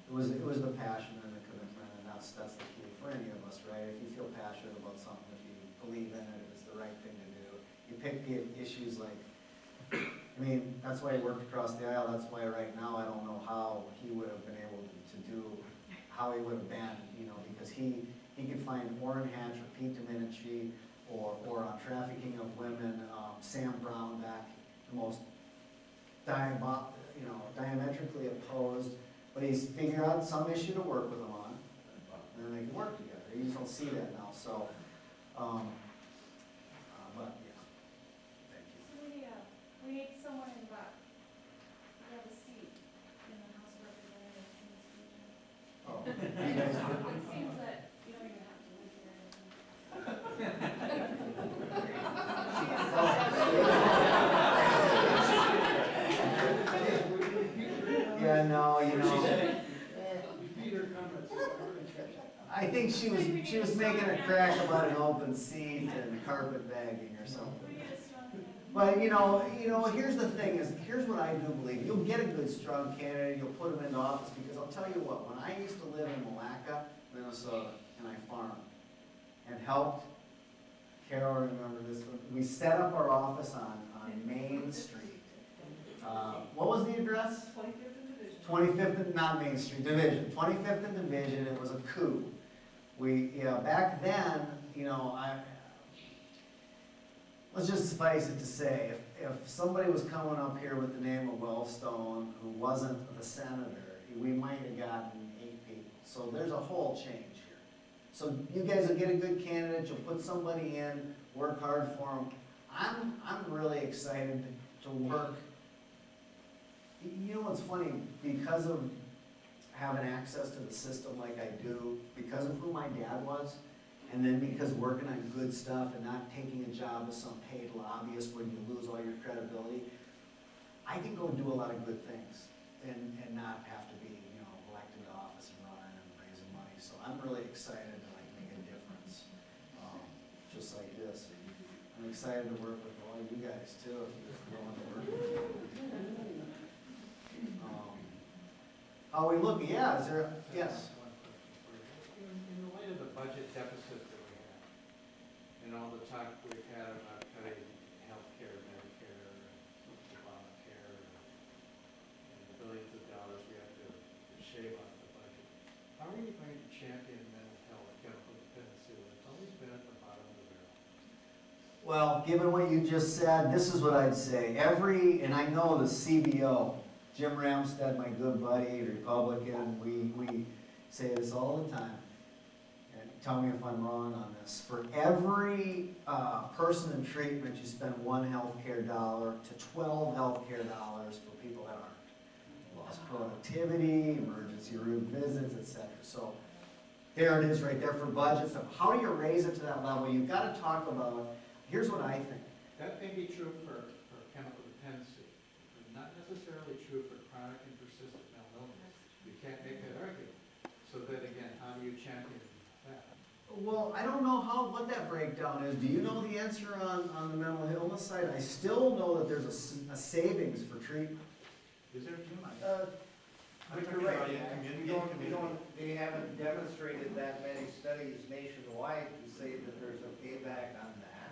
It was the passion and the commitment, and that's the key for any of us, right? If you feel passionate about something, if you believe in it, if it's the right thing to do, you pick issues like, I mean, that's why he worked across the aisle. That's why right now I don't know how he would have been able to do, how he would have been, you know, because he could find Orrin Hatch or Pete Domenici or on trafficking of women, Sam Brownback, the most diametrically opposed, but he's figured out some issue to work with him on, and then they can work together. You just don't see that now, so, but yeah. Thank you. so we need someone in back. We have a seat in the House of Representatives in this region. Oh, you guys do? It seems that you don't even have to live here. Yeah, no, you know. I think she was making a crack about an open seat and carpet bagging or something. But you know, here's the thing here's what I do believe. You'll get a good strong candidate, you'll put them into office, because I'll tell you what, when I used to live in Malacca, Minnesota, and I farmed and helped, Carol, remember this one, we set up our office on Main Street. What was the address? 25th and Division. 25th, not Main Street, Division, 25th and Division. It was a coup. Back then, you know, let's just suffice it to say, if somebody was coming up here with the name of Wellstone who wasn't the senator, we might have gotten 8 people. So there's a whole change here. So you guys will get a good candidate, you'll put somebody in, work hard for them. I'm really excited to work. You know what's funny, because of having access to the system like I do, because of who my dad was, and then because working on good stuff and not taking a job as some paid lobbyist when you lose all your credibility, I can go do a lot of good things and not have to be, you know, elected to office and running and raising money. So I'm really excited to like make a difference, just like this. I'm excited to work with all you guys too, if you're willing to work with me. How are we looking? Yeah, is there, yes? One question for you. In the light of the budget deficit that we have, and all the talk we've had about cutting healthcare, Medicare, and Obamacare, and the billions of dollars we have to shave off the budget, how are you going to champion mental health, chemical dependency, when it's always been at the bottom of the barrel? Well, given what you just said, this is what I'd say. And I know the CBO, Jim Ramstad, my good buddy, Republican, we say this all the time. And tell me if I'm wrong on this. For every person in treatment, you spend $1 healthcare dollar to $12 healthcare dollars for people that aren't. Lost productivity, emergency room visits, etc. So there it is right there for budgets. How do you raise it to that level? You've got to talk about, here's what I think. That may be true for chemical dependency, but not necessarily true for chronic and persistent mental illness. You can't make that argument. So then again, how do you champion that? Well, I don't know what that breakdown is. Do you know the answer on the mental illness side? I still know that there's a savings for treatment. Is there too much? But you're right, they haven't demonstrated that many studies nationwide to say that there's a payback on that.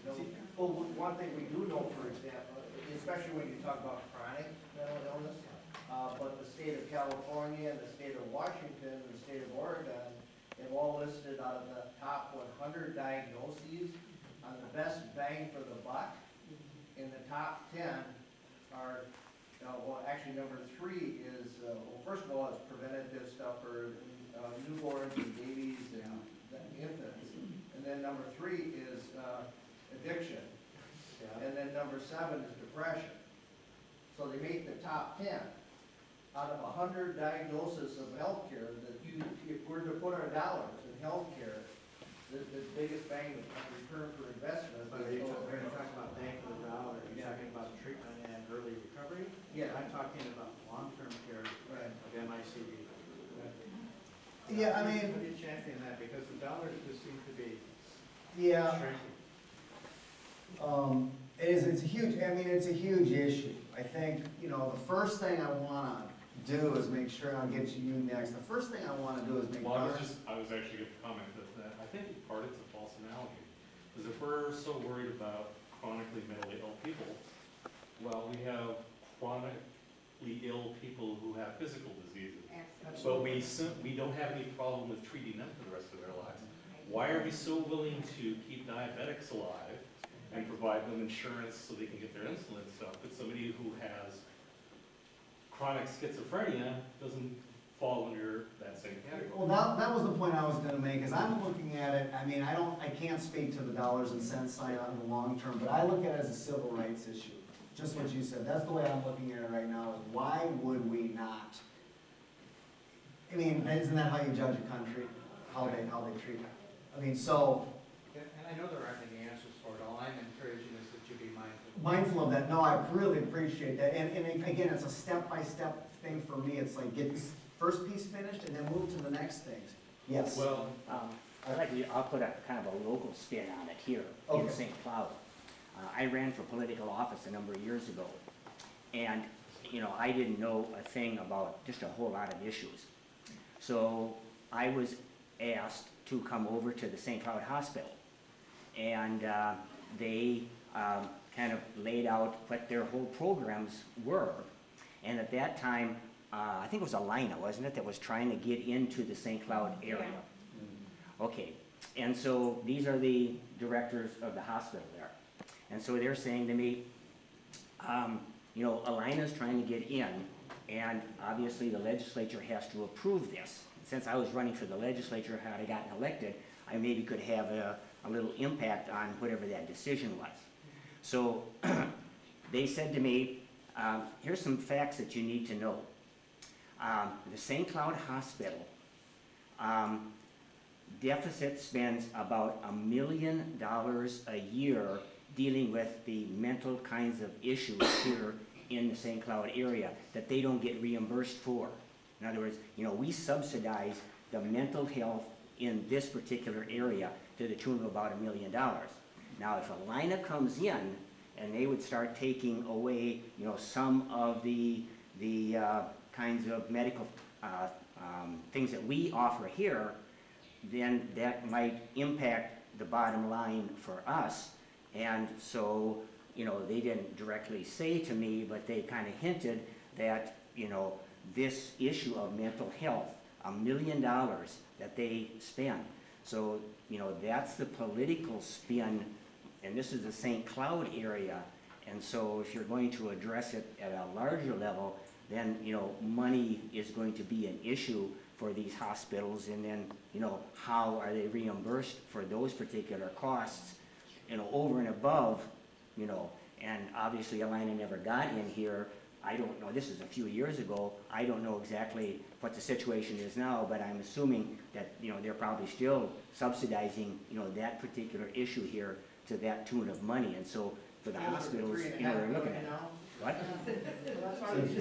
You know, well, one thing we do know, for example, especially when you talk about chronic mental illness, but the state of California and the state of Washington and the state of Oregon have all listed out of the top 100 diagnoses on the best bang for the buck. In the top 10 are, well, actually number 3 is, well, first of all, it's preventative stuff for newborns and babies and infants. And then number 3 is addiction. And then number 7 is depression. So they make the top 10 out of 100 diagnoses of healthcare. That if we're to put our dollars in healthcare, the biggest bang of return for investment. But are you talking about bang for the dollar? Are you talking about treatment and early recovery? Yeah. I'm talking about long-term care Right. of MICD. Yeah, I How mean, do you champion that? Because the dollars just seem to be yeah, shrinking. it's a huge issue. I think, you know, the first thing I want to do is make sure, I'll get to you next. The first thing I want to do is make Well, I was actually going to comment that I think in part it's a false analogy. Because if we're so worried about chronically mentally ill people, well, we have chronically ill people who have physical diseases. But we don't have any problem with treating them for the rest of their lives. Why are we so willing to keep diabetics alive and provide them insurance so they can get their insulin and stuff, but somebody who has chronic schizophrenia doesn't fall under that same category? Well, that was the point I was going to make, is I'm looking at it, I mean, I can't speak to the dollars and cents side on the long term, but I look at it as a civil rights issue. Just what you said. That's the way I'm looking at it right now, is why would we not? I mean, isn't that how you judge a country? How they treat it? I mean, so. And I know there aren't any answers for it. All I'm encouraging is that you be mindful. Mindful of that. No, I really appreciate that. And again, it's a step-by-step thing for me. It's like get this first piece finished and then move to the next things. Yes? Well, I'll put a kind of a local spin on it here in Okay. St. Cloud. I ran for political office a number of years ago, and you know, I didn't know a thing about just a whole lot of issues. So I was asked to come over to the St. Cloud Hospital, and they kind of laid out what their whole programs were. And at that time, I think it was Alina, wasn't it, that was trying to get into the St. Cloud area? Okay, and so these are the directors of the hospital there. And so they're saying to me, you know, Alina's trying to get in, and obviously the legislature has to approve this. since I was running for the legislature, had I gotten elected, I maybe could have a little impact on whatever that decision was. So they said to me, here's some facts that you need to know. The St. Cloud Hospital deficit spends about $1 million a year dealing with the mental kinds of issues here in the St. Cloud area that they don't get reimbursed for. In other words, we subsidize the mental health in this particular area to the tune of about $1 million. Now, if Alina comes in and they would start taking away, some of the kinds of medical things that we offer here, then that might impact the bottom line for us. And so, they didn't directly say to me, but they kind of hinted that, this issue of mental health, $1 million that they spend. So, that's the political spin, and this is the St. Cloud area. And so if you're going to address it at a larger level, then, money is going to be an issue for these hospitals, and then, how are they reimbursed for those particular costs, over and above, and obviously Alina never got in here. I don't know, this is a few years ago, I don't know exactly what the situation is now, but I'm assuming that, they're probably still subsidizing, that particular issue here to that tune of money, and so for the hospitals, they're looking at it. What?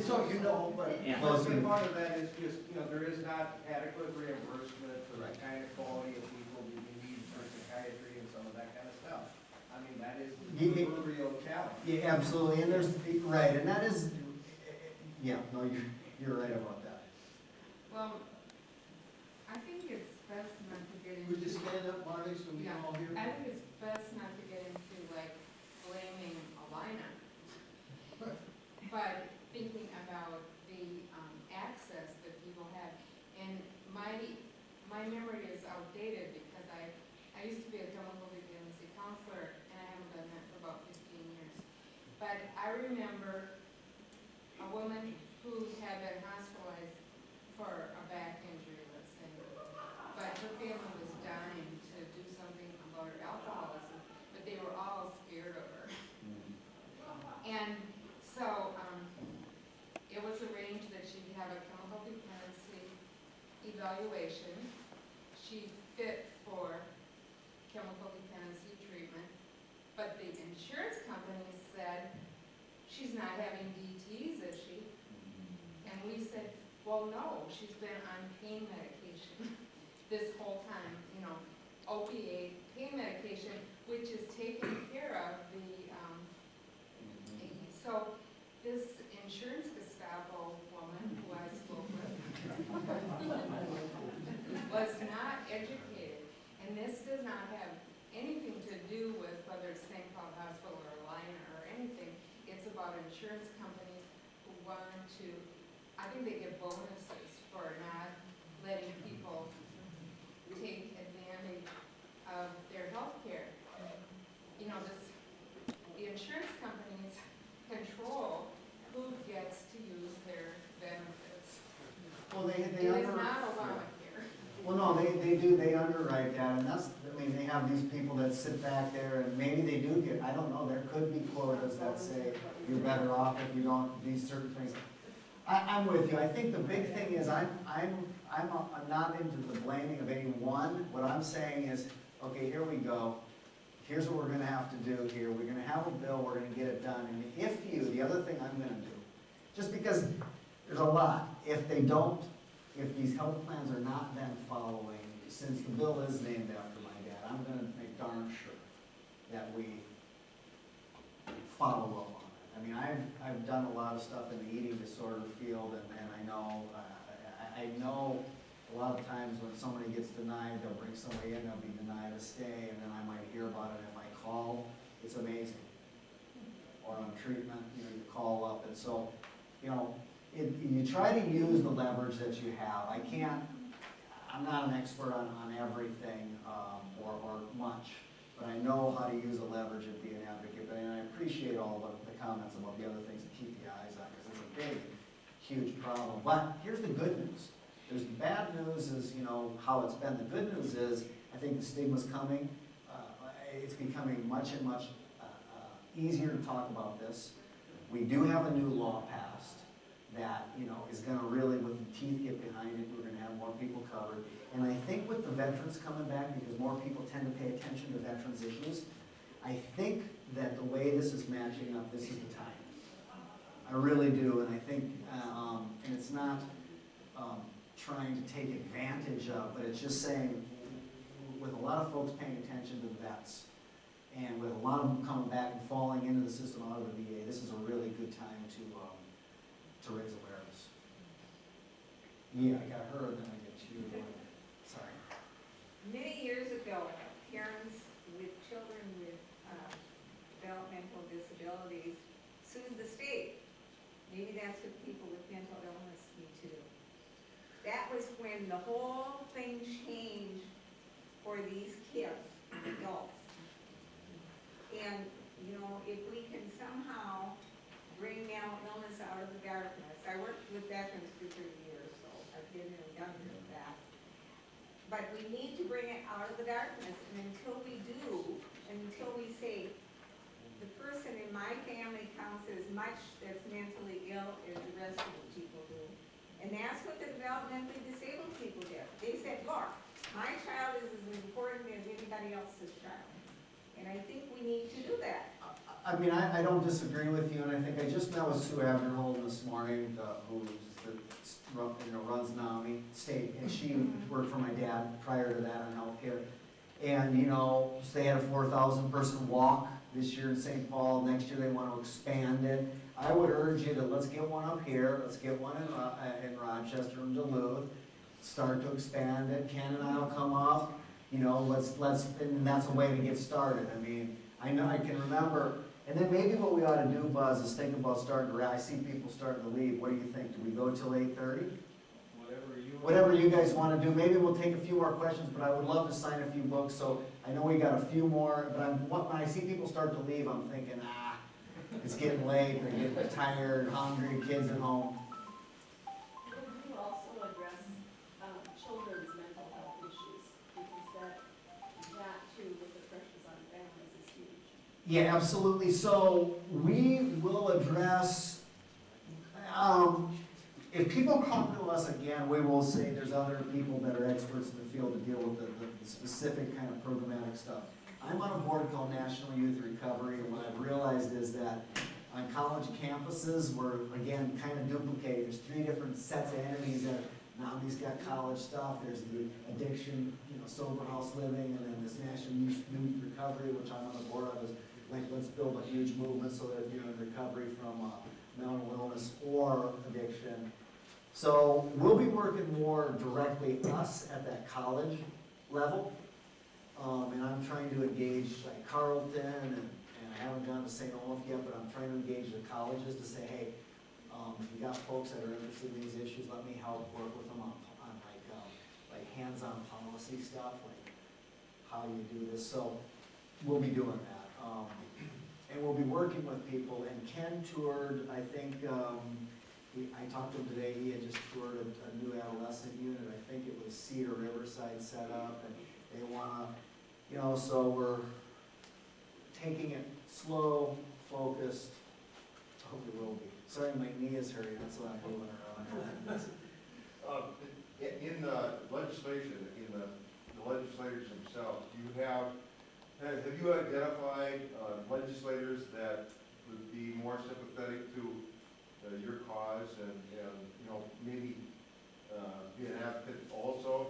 So you know, but Yeah. part of that is just, there is not adequate reimbursement for the kind of quality of people that you need for psychiatry and some of that kind of stuff. I mean, that is the real challenge. Yeah, absolutely, and there's, right, and that is, yeah, no, you're right about that. Well, I think it's best not to get into. Would you stand up, Marty, so we can all hear? I think it's best not to get into blaming Alina, but thinking about the access that people have. And my memory is outdated because I used to be a chemical dependency counselor, and I haven't done that for about 15 years. But I remember a woman who had been hospitalized for a back injury, let's say, but her family was dying to do something about her alcoholism, but they were all scared of her. And so it was arranged that she'd have a chemical dependency evaluation. She fit for chemical dependency treatment, but the insurance company said, she's not having DTs, is she? And we said, well, no, she's been on pain medication this whole time, opiate pain medication, which is taking care of the, so this insurance Gestapo woman who I spoke with was not educated, and this does not have anything to do with whether it's St. Paul Hospital or Alina or anything. It's about insurance companies who want to, I think they get bonuses for not letting people take advantage of their health care. The insurance companies control who gets to use their benefits. Well, It is not Obamacare. Well, no, they underwrite that, and that's, they have these people that sit back there, and maybe they do get, I don't know, there could be quotas that say you're better off if you don't do certain things. I'm with you. I think the big thing is I'm not into the blaming of anyone. What I'm saying is, okay, here we go. Here's what we're going to have to do here. We're going to have a bill. We're going to get it done. And the other thing I'm going to do, just because there's a lot, if these health plans are not then following, since the bill is named after my dad, I'm going to make darn sure that we follow up on it. I mean, I've done a lot of stuff in the eating disorder field, and I know a lot of times when somebody gets denied, they'll bring somebody in, they'll be denied a stay, and then I might hear about it. If I call, it's amazing. Or on treatment, you call up, and so, you try to use the leverage that you have. I'm not an expert on everything, or much, but I know how to use a leverage and be an advocate, and I appreciate all the comments about the other things to keep the eyes on, because it's a big, huge problem. But here's the good news. There's the bad news is, you know, how it's been. The good news is, I think the stigma's coming. It's becoming much and much easier to talk about this. We do have a new law passed that, you know, is gonna really, with the teeth get behind it, we're gonna have more people covered. And I think with the veterans coming back, because more people tend to pay attention to veterans issues, I think that the way this is matching up, this is the time. I really do, and I think, and it's not trying to take advantage of, but it's just saying, with a lot of folks paying attention to the vets, and with a lot of them coming back and falling into the system out of the VA, this is a really good time to raise awareness. Yeah, I got her, and then I get you. Sorry. Many years ago, parents with children with developmental disabilities sued the state. Maybe that's what people with mental illness need to do. That was when the whole thing changed for these kids, adults. And, you know, if we can somehow bring mental illness out of the darkness. I worked with veterans for 30 years, so I've been there and done that. But we need to bring it out of the darkness, and until we do, and until we say, the person in my family counts as much that's mentally ill as the rest of the people do. And that's what the developmentally disabled people did. They said, look, my child is as important as anybody else's child. And I think we need to do that. I mean, I don't disagree with you, and I think I just met with Sue Abnerholm this morning, who runs NAMI State, and she worked for my dad prior to that on healthcare. And, you know, so they had a 4,000 person walk this year in St. Paul. Next year they want to expand it. I would urge you to, let's get one up here, let's get one in Rochester and Duluth, start to expand it. Ken and I will come up, you know, and that's a way to get started. I mean, I know I can remember. And then maybe what we ought to do, Buzz, is think about starting to, I see people starting to leave. What do you think? Do we go till 8:30? Whatever you guys want to do. Maybe we'll take a few more questions, but I would love to sign a few books. So I know we got a few more, but when I see people start to leave, I'm thinking, it's getting late, they're getting tired, hungry, kids at home. Would you also address children's mental health issues? Because that too, with the pressures on families, is huge. Yeah, absolutely. So we will address, if people come to us again, we will say there's other people that are experts in the field to deal with the specific kind of programmatic stuff. I'm on a board called National Youth Recovery, and what I've realized is that on college campuses, we're, again, kind of duplicating. There's 3 different sets of entities that NAMI's got college stuff. There's the addiction, you know, sober house living, and then this National Youth Recovery, which I'm on the board of, is like, let's build a huge movement so that if you're in recovery from mental illness or addiction. So we'll be working more directly us at that college level. And I'm trying to engage like Carleton, and I haven't gone to St. Olaf yet, but I'm trying to engage the colleges to say, hey, if you got folks that are interested in these issues, let me help work with them on like hands-on policy stuff, like how you do this. So we'll be doing that. And we'll be working with people. And Ken toured, I think, I talked to him today, he had just toured a new adolescent unit. I think it was Cedar Riverside set up, and they want to, you know, so we're taking it slow, focused. I hope we will be. Sorry, my knee is hurting, that's why I'm moving around. In the legislation, in the legislators themselves, do you have you identified legislators that would be more sympathetic to your cause and you know, maybe be an advocate also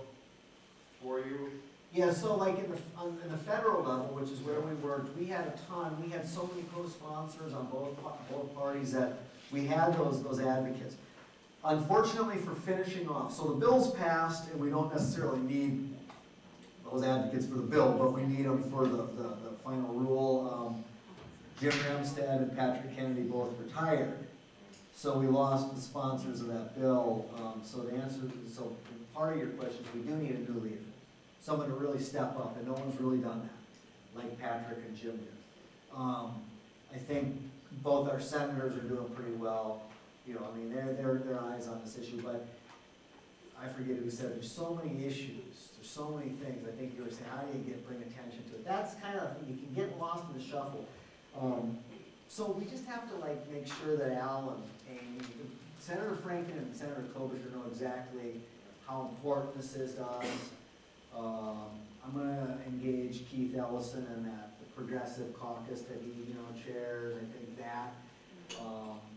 for you? Yeah, so like in the federal level, which is where we worked, we had a ton. We had so many co-sponsors on both parties that we had those advocates. Unfortunately, for finishing off, so the bill's passed, and we don't necessarily need those advocates for the bill, but we need them for the final rule. Jim Ramstad and Patrick Kennedy both retired, so we lost the sponsors of that bill. So the answer, so part of your question is we do need a new leader. Someone to really step up, and no one's really done that, like Patrick and Jim did. I think both our senators are doing pretty well. You know, I mean, they're eyes on this issue, but I forget who said, there's so many issues, there's so many things. I think you were saying, how do you bring attention to it? That's kind of, you can get lost in the shuffle. So we just have to like make sure that Al and Amy, Senator Franken and Senator Klobuchar know exactly how important this is to us. I'm gonna engage Keith Ellison in that, the progressive caucus that he, chairs, I think that.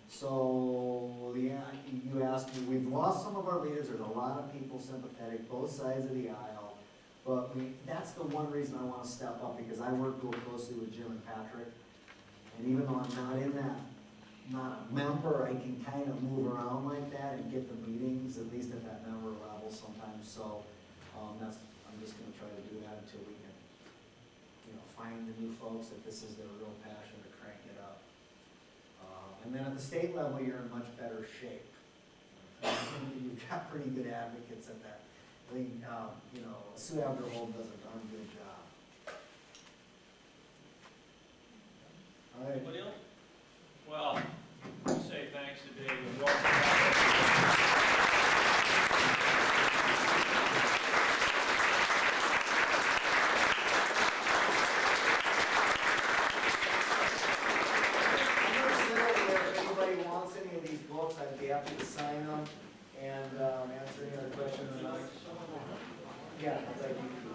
So, yeah, you asked me, we've lost some of our leaders, there's a lot of people sympathetic, both sides of the aisle, but that's the one reason I wanna step up, because I work real closely with Jim and Patrick, and even though I'm not in that, not a member, I can kind of move around like that and get the meetings, at least at that member level sometimes, so, I'm just gonna try to do that until we can, find the new folks that this is their real passion to crank it up. And then at the state level, you're in much better shape. I think that you've got pretty good advocates at that. I think, Sue Abderhold does a darn good job. All right. Anybody else? Well, I say thanks to David. Welcome back. I'd be happy to sign them and answer any other questions. Yeah, thank you.